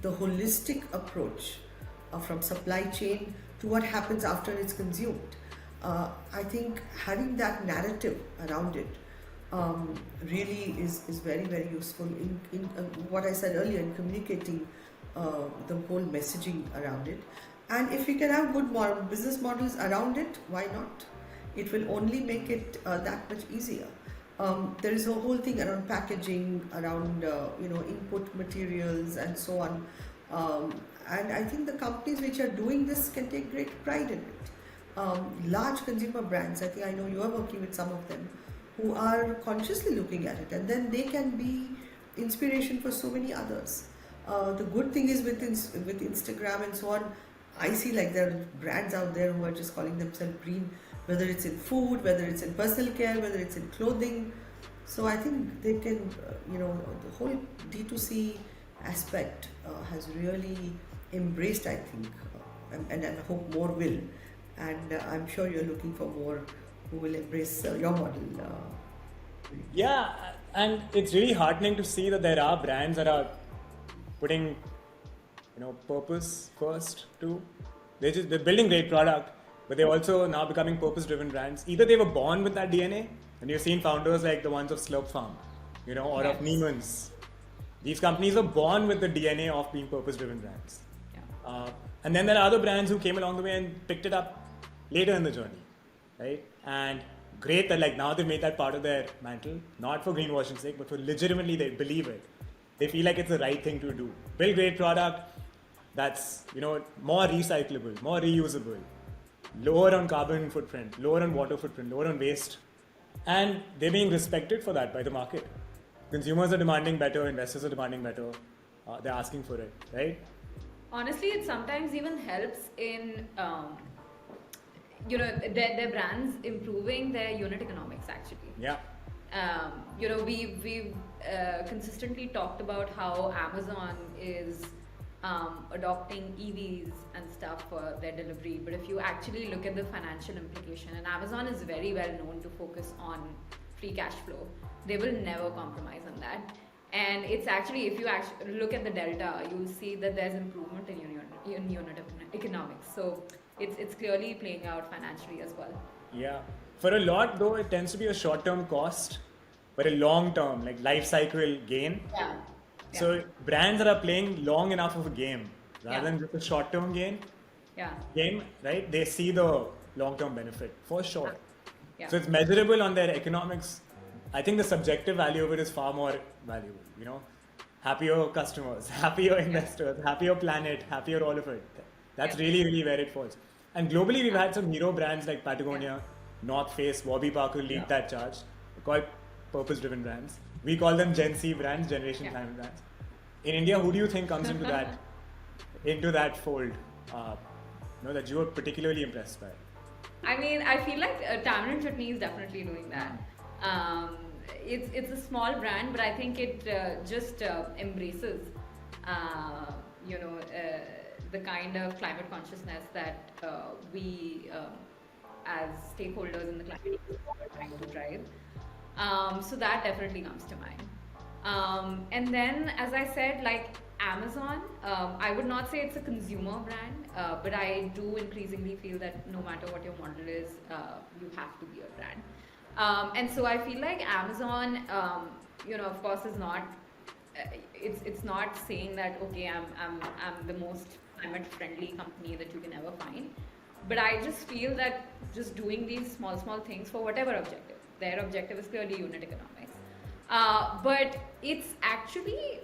the holistic approach from supply chain to what happens after it's consumed, I think having that narrative around it really is very, very useful in what I said earlier, in communicating the whole messaging around it. And if we can have good business models around it, why not? It will only make it that much easier. There is a whole thing around packaging, around input materials and so on. And I think the companies which are doing this can take great pride in it. Large consumer brands, I know you are working with some of them, who are consciously looking at it, and then they can be inspiration for so many others. The good thing is with Instagram and so on, I see like there are brands out there who are just calling themselves green, whether it's in food, whether it's in personal care, whether it's in clothing. So I think they can, the whole D2C aspect has really embraced, I think, and I hope more will. And I'm sure you're looking for more who will embrace your model. Yeah, and it's really heartening to see that there are brands that are putting, purpose first too. They're building great product, but they're also now becoming purpose-driven brands. Either they were born with that DNA, and you've seen founders like the ones of Slurp Farm, or of Neiman's. These companies are born with the DNA of being purpose-driven brands. Yeah. And then there are other brands who came along the way and picked it up later in the journey, right? And great that now they've made that part of their mantle, not for greenwashing's sake, but for legitimately they believe it. They feel like it's the right thing to do. Build great product that's more recyclable, more reusable, lower on carbon footprint, lower on water footprint, lower on waste, and they're being respected for that by the market. Consumers are demanding better, investors are demanding better. They're asking for it, right? Honestly, it sometimes even helps in their brands improving their unit economics actually. Yeah. We've consistently talked about how Amazon is adopting EVs and stuff for their delivery, but if you actually look at the financial implication, and Amazon is very well known to focus on free cash flow, they will never compromise on that. And it's actually, if you actually look at the delta, you'll see that there's improvement in unit economics. So it's clearly playing out financially as well. Yeah. For a lot though, it tends to be a short-term cost, but a long-term, life cycle gain. Yeah. So brands that are playing long enough of a game rather Yeah. than just a short-term Yeah. game, right? They see the long-term benefit for sure. Yeah. So it's measurable on their economics. I think the subjective value of it is far more valuable. Happier customers, happier investors, happier planet, happier all of it. That's really, really where it falls. And globally, we've had some hero brands like Patagonia, North Face, Warby Parker lead that charge. They're called purpose-driven brands. We call them Gen Z brands, Generation Climate brands. In India, who do you think comes into that fold? That you were particularly impressed by? I mean, I feel like Tamarind Chutney is definitely doing that. It's a small brand, but I think it just embraces, the kind of climate consciousness that we, as stakeholders in the climate ecosystem, are trying to drive. So that definitely comes to mind. And then, as I said, like Amazon, I would not say it's a consumer brand, but I do increasingly feel that no matter what your model is, you have to be a brand. And so I feel like Amazon, of course, is not. It's not saying that okay, I'm the most climate friendly company that you can ever find, but I just feel that just doing these small things for whatever objective, their objective is clearly unit economics. But it's actually,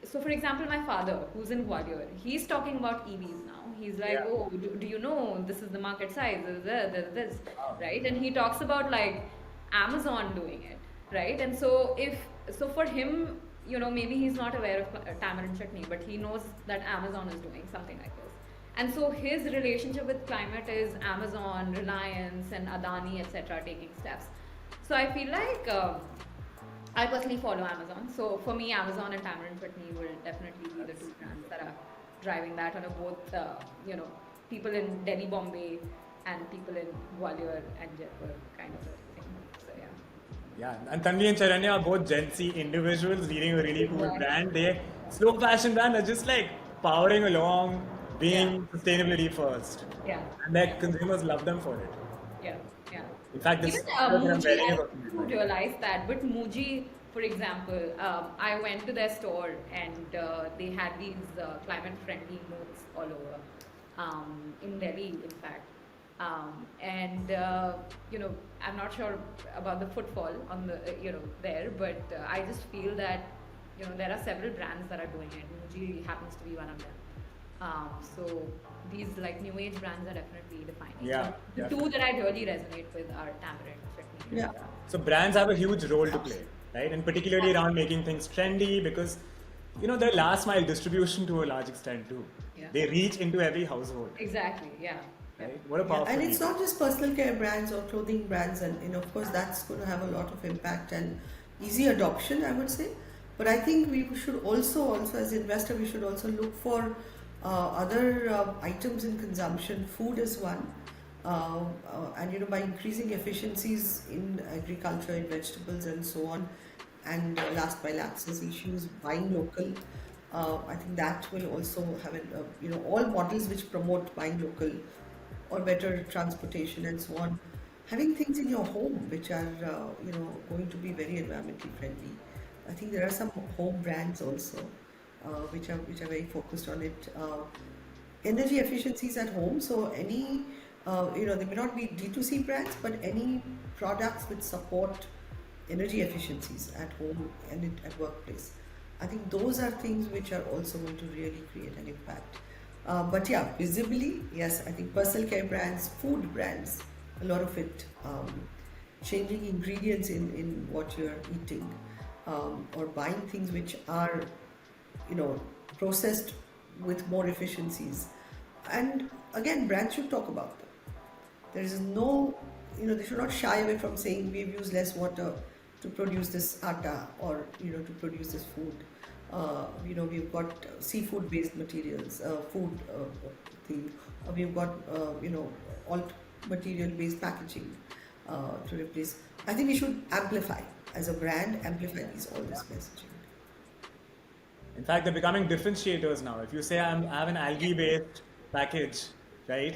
so for example, my father, who's in Gwalior, he's talking about EVs now. He's like, oh, do you know this is the market size, this, right? And he talks about like Amazon doing it, right? And so for him, maybe he's not aware of Tamarind Chutney, but he knows that Amazon is doing something like this. And so his relationship with climate is Amazon, Reliance, and Adani, etc., taking steps. So I feel like I personally follow Amazon. So for me, Amazon and Tamarind Chutney will definitely be the two brands that are driving that on a both, people in Delhi, Bombay, and people in Gwalior and Jaipur kind of a thing. So yeah. Yeah, and Tanvi and Charanya are both Gen Z individuals leading a really cool brand. They slow fashion brand are just like powering along, being sustainability first. Yeah. And their consumers love them for it. Yeah. In fact, this Even I'm Muji, very I about didn't realize that, but Muji, for example, I went to their store and they had these climate-friendly notes all over, in Delhi, in fact. I'm not sure about the footfall on the, there, but I just feel that, there are several brands that are doing it. Muji happens to be one of them. So these like new age brands are definitely defining. Yeah, So the two that I really resonate with are Tamarind Chutney. Yeah. So brands have a huge role to play, right? And particularly around making things trendy because, their last mile distribution to a large extent too. Yeah. They reach into every household. Exactly, yeah. Right? What a powerful And it's lever. not just personal care brands or clothing brands, and of course that's going to have a lot of impact and easy adoption, I would say. But I think we should also as an investor, we should also look for other items in consumption. Food is one, and by increasing efficiencies in agriculture, in vegetables, and so on, and last mile access issues, buying local. I think that will also have all models which promote buying local or better transportation and so on. Having things in your home which are going to be very environmentally friendly. I think there are some home brands also which are very focused on it. Energy efficiencies at home. So any they may not be D2C brands, but any products which support energy efficiencies at home and at workplace. I think those are things which are also going to really create an impact. But yeah, visibly, yes, I think personal care brands, food brands, a lot of it, changing ingredients in what you're eating, or buying things which are, processed with more efficiencies. And again, brands should talk about them. There is no, they should not shy away from saying we've used less water to produce this atta or, to produce this food. We've got seafood-based materials, food thing. We've got, alt material-based packaging to replace. I think we should amplify, as a brand, amplify all this messaging. In fact, they're becoming differentiators now. If you say I have an algae-based package, right?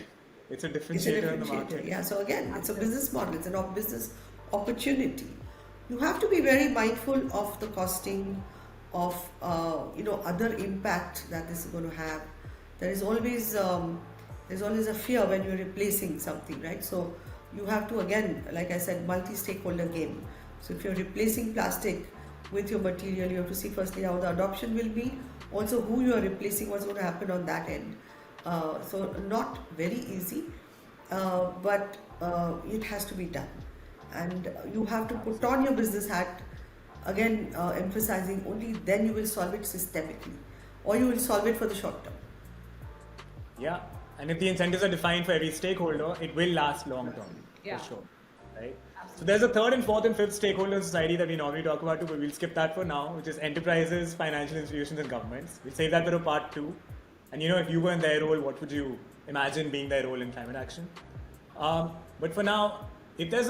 It's a differentiator in the market. Yeah, so again, it's a business model, it's a business opportunity. You have to be very mindful of the costing, of other impact that this is going to have. There's always a fear when you're replacing something, right? So you have to, again, like I said, multi-stakeholder game. So if you're replacing plastic with your material, you have to see firstly how the adoption will be, also who you are replacing, what's going to happen on that end. So not very easy, but it has to be done. And you have to put on your business hat, again emphasizing only then you will solve it systemically, or you will solve it for the short term. Yeah, and if the incentives are defined for every stakeholder, it will last long term, Yeah. for sure, right? Absolutely. So there's a third and fourth and fifth stakeholder in society that we normally talk about too, but we'll skip that for now, which is enterprises, financial institutions, and governments. We'll save that for a part 2. And if you were in their role, what would you imagine being their role in climate action? But for now, if there's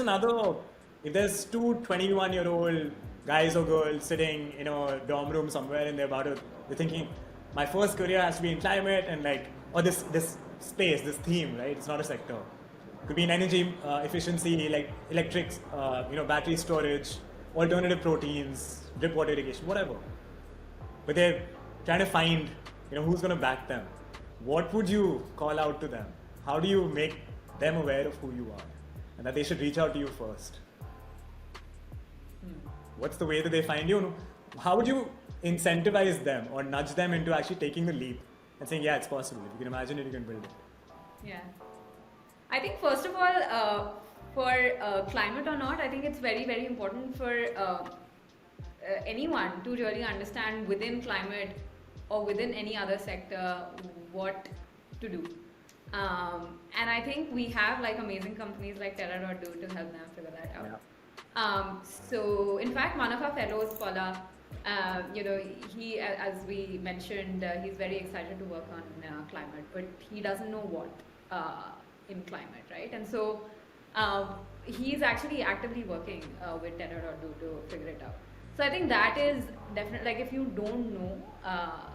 two 21-year-old guys or girls sitting in a dorm room somewhere and they're thinking, my first career has to be in climate and or this space, this theme, right? It's not a sector. Could be in energy efficiency, like electrics, battery storage, alternative proteins, drip water irrigation, whatever. But they're trying to find, who's going to back them. What would you call out to them? How do you make them aware of who you are and that they should reach out to you first? What's the way that they find you? How would you incentivize them or nudge them into actually taking the leap and saying, yeah, it's possible. If you can imagine it, you can build it. Yeah. I think first of all, for climate or not, I think it's very, very important for anyone to really understand within climate or within any other sector what to do. And I think we have amazing companies like Terra.do to help them figure that out. Yeah. So in fact, one of our fellows, Paula, he, as we mentioned, he's very excited to work on climate, but he doesn't know what in climate, right? And so he's actually actively working with Terra.do to figure it out. So I think that is definitely, if you don't know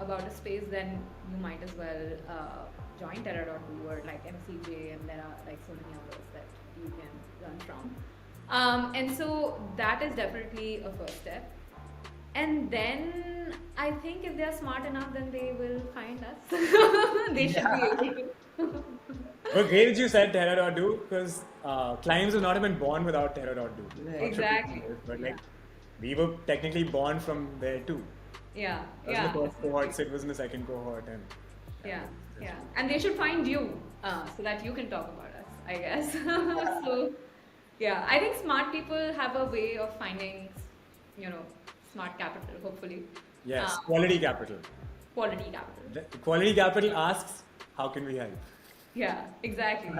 about a space, then you might as well join Terra.do or MCJ, and there are so many others that you can learn from. And so that is definitely a first step. And then I think if they're smart enough, then they will find us. They should be able to. Well, great that you said Terra.do, because Climes would not have been born without Terra.do. Right. Exactly. But we were technically born from there too. Yeah. That was the first cohort, Sid was in the second cohort. And Yeah. And they should find you so that you can talk about us, I guess. So, yeah, I think smart people have a way of finding, smart capital, hopefully. yes, quality capital. Quality capital. Quality capital asks, how can we help? Yeah, exactly.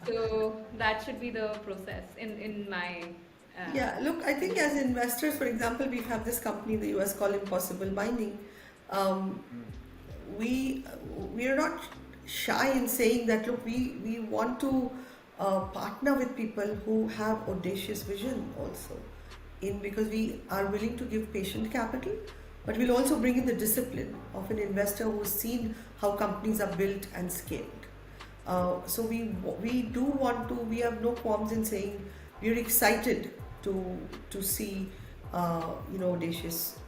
So that should be the process in my... Yeah, look, I think as investors, for example, we have this company in the US called Impossible Mining. We are not shy in saying that, look, we want to partner with people who have audacious vision also, because we are willing to give patient capital, but we'll also bring in the discipline of an investor who's seen how companies are built and scaled. So we do want to, we have no qualms in saying we're excited to see audacious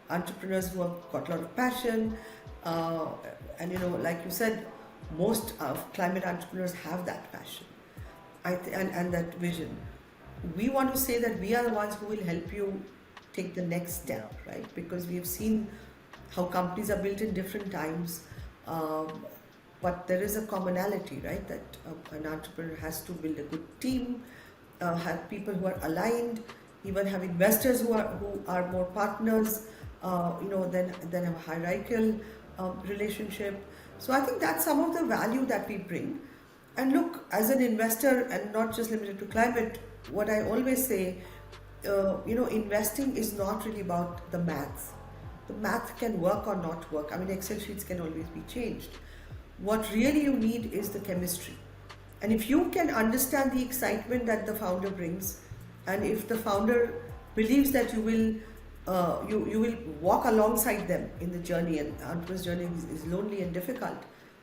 entrepreneurs who have got a lot of passion, and like you said, most of climate entrepreneurs have that passion and that vision. We want to say that we are the ones who will help you take the next step, right? Because we have seen how companies are built in different times, but there is a commonality, right? That an entrepreneur has to build a good team, have people who are aligned, even have investors who are more partners, then have a hierarchical relationship. So I think that's some of the value that we bring. And look, as an investor, and not just limited to climate, what I always say, investing is not really about the maths. The math can work or not work. I mean, Excel sheets can always be changed. What really you need is the chemistry. And if you can understand the excitement that the founder brings, and if the founder believes that you will walk alongside them in the journey, and entrepreneur's journey is lonely and difficult,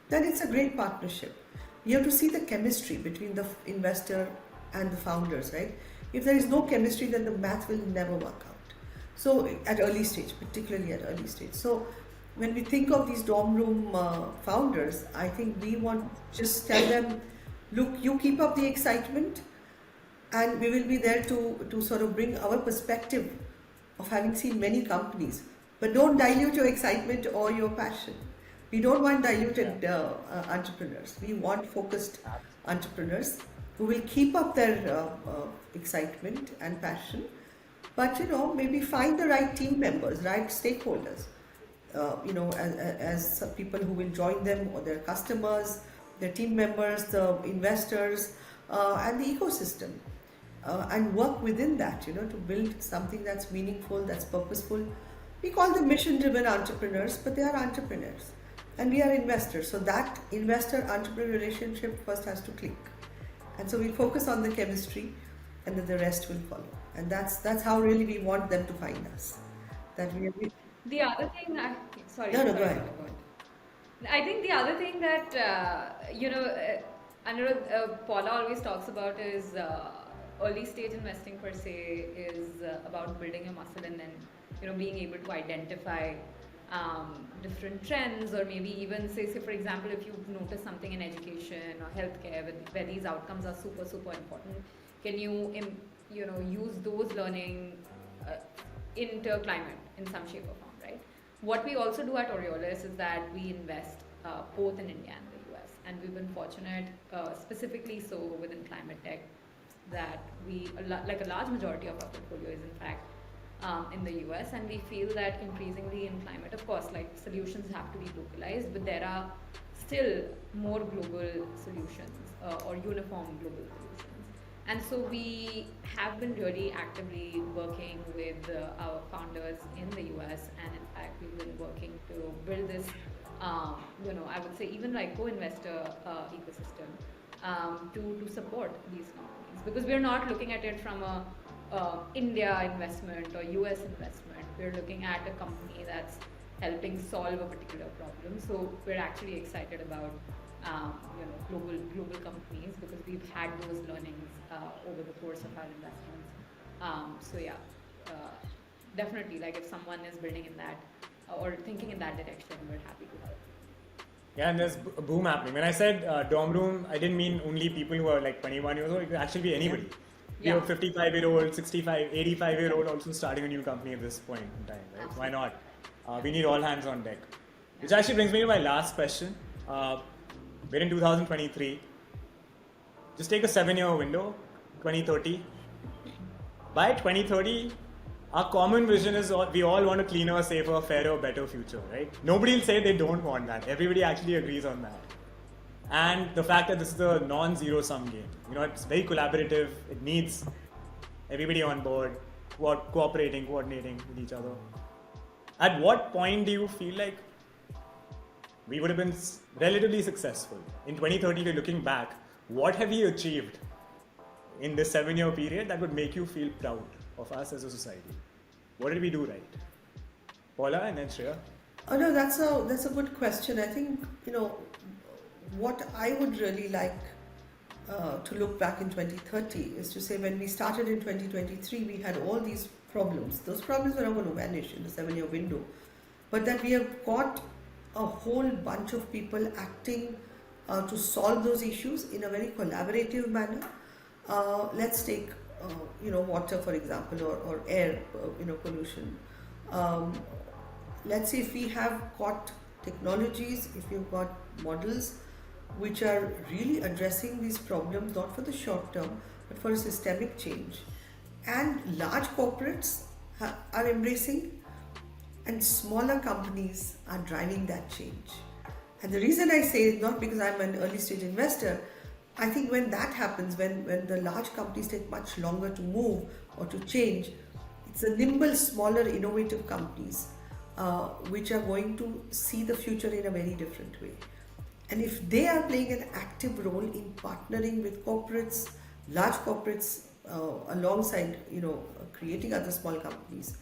then it's a great partnership. You have to see the chemistry between the investor and the founders, right? If there is no chemistry, then the math will never work out. So at early stage, particularly at early stage. So when we think of these dorm room founders, I think we want to just tell them, look, you keep up the excitement, and we will be there to sort of bring our perspective of having seen many companies. But don't dilute your excitement or your passion. We don't want diluted entrepreneurs. We want focused entrepreneurs who will keep up their excitement and passion, but maybe find the right team members, right stakeholders, as people who will join them, or their customers, their team members, the investors, and the ecosystem, and work within that, to build something that's meaningful, that's purposeful. We call them mission-driven entrepreneurs, but they are entrepreneurs, and we are investors. So that investor-entrepreneur relationship first has to click, and so we focus on the chemistry, and then the rest will follow. And that's how really we want them to find us. That we. The other thing, sorry, No, sorry, go ahead. I think the other thing that Anirudh, Paula always talks about is early stage investing per se is about building a muscle, and then being able to identify different trends, or maybe even say for example, if you've noticed something in education or healthcare where these outcomes are super important, can you use those learning into climate in some shape or form, right? What we also do at Aureolis is that we invest both in India and the US, and we've been fortunate, specifically so within climate tech, that like a large majority of our portfolio is in fact in the US, and we feel that increasingly in climate, of course, like solutions have to be localized, but there are still more global solutions or uniform global solutions. And so we have been really actively working with our founders in the US, and in fact we've been working to build this, I would say even like co-investor ecosystem to support these companies, because we're not looking at it from a India investment or US investment. We're looking at a company that's helping solve a particular problem. So we're actually excited about global companies, because we've had those learnings over the course of our investments. Definitely, like if someone is building in that or thinking in that direction, we're happy to help. Yeah, and there's a boom happening. When I said dorm room, I didn't mean only people who are like 21 years old. It could actually be anybody. We have 55-year-old, 65, 85-year-old also starting a new company at this point in time, right? Why not? We need all hands on deck. Which actually brings me to my last question. We're in 2023. Just take a 7-year window, 2030. By 2030, our common vision is we all want a cleaner, safer, fairer, better future, right? Nobody will say they don't want that. Everybody actually agrees on that. And the fact that this is a non-zero sum game. It's very collaborative. It needs everybody on board, cooperating, coordinating with each other. At what point do you feel like we would have been relatively successful? In 2030, we're looking back. What have we achieved in this 7-year period that would make you feel proud of us as a society? What did we do right? Paula and then Shreya. Oh no, that's a good question. I think what I would really like to look back in 2030 is to say, when we started in 2023, we had all these problems. Those problems were not going to vanish in the 7-year window, but that we have got a whole bunch of people acting to solve those issues in a very collaborative manner. Let's take water, for example, or air pollution. Let's say if we have got technologies, if we've got models which are really addressing these problems, not for the short term, but for a systemic change, and large corporates are embracing, and smaller companies are driving that change. And the reason I say it, not because I'm an early stage investor, I think when that happens, when the large companies take much longer to move or to change, it's the nimble, smaller, innovative companies which are going to see the future in a very different way. And if they are playing an active role in partnering with corporates, large corporates, alongside creating other small companies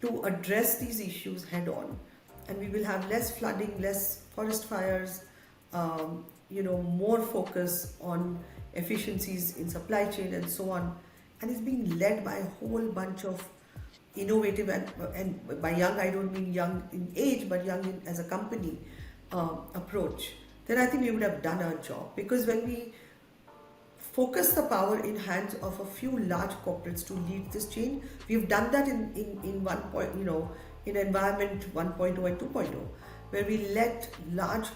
to address these issues head on, and we will have less flooding, less forest fires, more focus on efficiencies in supply chain and so on, and it's being led by a whole bunch of innovative, and by young I don't mean young in age, but young as a company approach, then I think we would have done our job. Because when we focus the power in hands of a few large corporates to lead this change, we've done that in one point, in environment 1.0 and 2.0, where we let large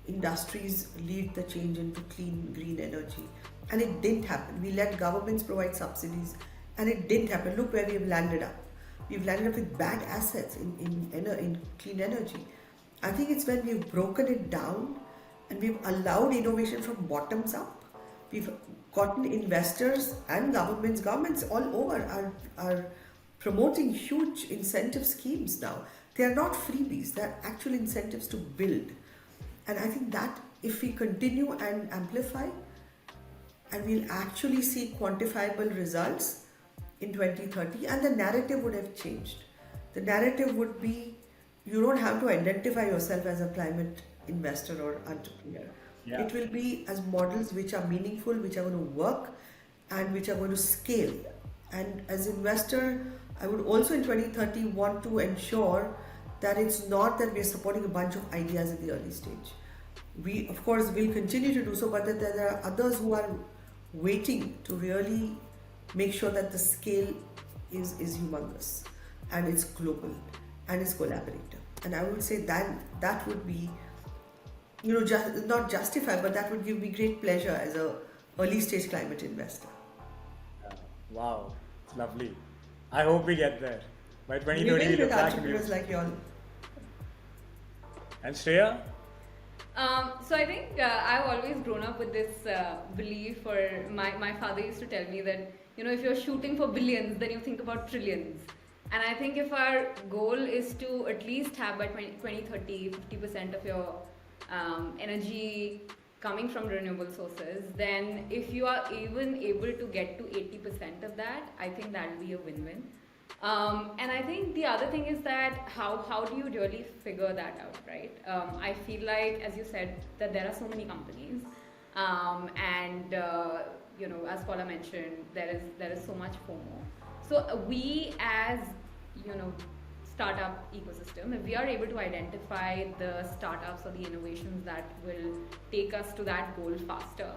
industries lead the change into clean green energy, and it didn't happen. We let governments provide subsidies, and it didn't happen. Look where we have landed up. We've landed up with bad assets in clean energy. I think it's when we've broken it down and we've allowed innovation from bottoms up. We've gotten investors and governments all over are promoting huge incentive schemes now. They are not freebies, they're actual incentives to build. And I think that if we continue and amplify, and we'll actually see quantifiable results in 2030, and the narrative would have changed. The narrative would be, you don't have to identify yourself as a climate investor or entrepreneur. Yeah. It will be as models which are meaningful, which are going to work, and which are going to scale. And as investor, I would also in 2030 want to ensure that it's not that we're supporting a bunch of ideas at the early stage. We, of course, will continue to do so, but that there are others who are waiting to really make sure that the scale is humongous, and it's global, and it's collaborative. And I would say that would be, not justified, but that would give me great pleasure as a early stage climate investor. Wow, it's lovely. I hope we get there. By 2030, We we will look with back and entrepreneurs like you all. And Shreya? So I think I've always grown up with this belief, or my father used to tell me that, if you're shooting for billions, then you think about trillions. And I think if our goal is to at least have by 2030, 50% of your energy coming from renewable sources, then if you are even able to get to 80% of that, I think that will be a win-win. And I think the other thing is that how do you really figure that out, right? I feel like, as you said, that there are so many companies, and as Paula mentioned, there is so much FOMO. So we as startup ecosystem, if we are able to identify the startups or the innovations that will take us to that goal faster,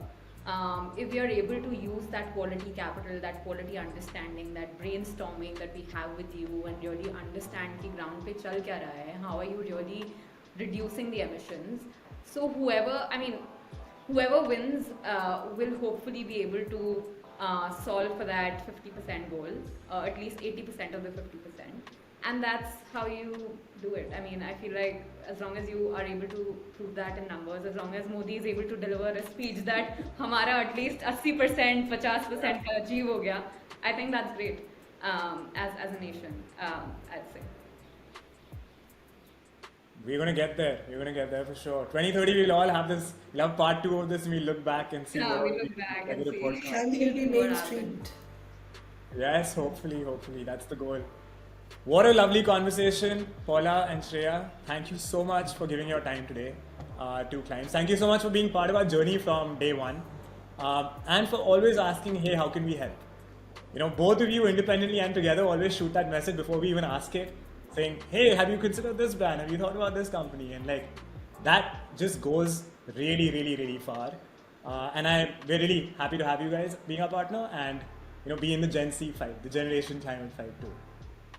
if we are able to use that quality capital, that quality understanding, that brainstorming that we have with you, and really understand ki ground pe chal kya raha hai, how are you really reducing the emissions. So whoever wins will hopefully be able to solve for that 50% goal, at least 80% of the 50%. And that's how you do it. I feel like as long as you are able to prove that in numbers, as long as Modi is able to deliver a speech that hamara at least 80%, 50% ka achieve ho gaya, I think that's great as a nation, I'd say. We're going to get there. We're going to get there for sure. 2030, we'll all have this. We'll have part 2 of this, and we'll look back and see. Yeah, we look back and see. And we'll be mainstreamed. Yes, hopefully. That's the goal. What a lovely conversation, Paula and Shreya. Thank you so much for giving your time today to Climes. Thank you so much for being part of our journey from day one, and for always asking, hey, how can we help? Both of you independently and together always shoot that message before we even ask it, saying, hey, have you considered this brand? Have you thought about this company? And that just goes really, really, really far. And we're really happy to have you guys being our partner and be in the Gen Z fight, the generation climate fight too.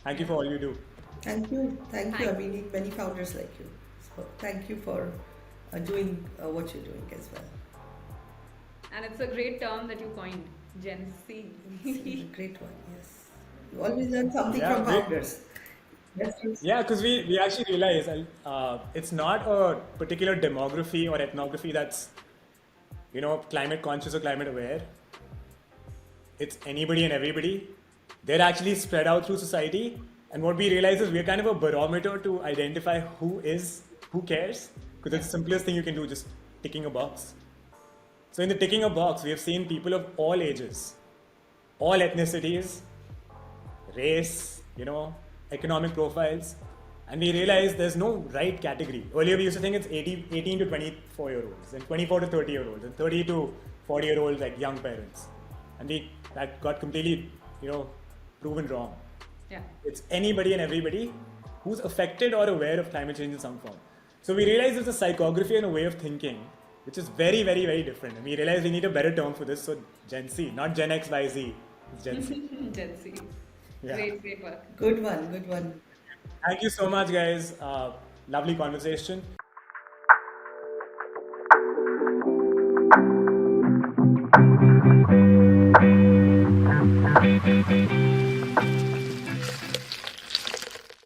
Thank you for all you do. Thank you. We need many founders like you. So thank you for doing what you're doing as well. And it's a great term that you coined, Gen Z. It's a great one, yes. You always learn something from founders. Yeah, because we actually realize it's not a particular demography or ethnography that's climate conscious or climate aware. It's anybody and everybody. They're actually spread out through society, and what we realize is we're kind of a barometer to identify who cares, because it's the simplest thing you can do, just ticking a box. So in the ticking a box, we have seen people of all ages, all ethnicities, race, economic profiles, and we realize there's no right category. Earlier we used to think it's 18 to 24-year-olds, and 24 to 30-year-olds, and 30 to 40-year-olds like young parents. And that got completely, proven wrong. Yeah. It's anybody and everybody who's affected or aware of climate change in some form. So we realize there's a psychography and a way of thinking which is very, very, very different. And we realize we need a better term for this. So Gen Z, not Gen X, Y, Z. It's Gen Z. Gen Z. Yeah. Great work. Good one, good one. Thank you so much, guys. Lovely conversation.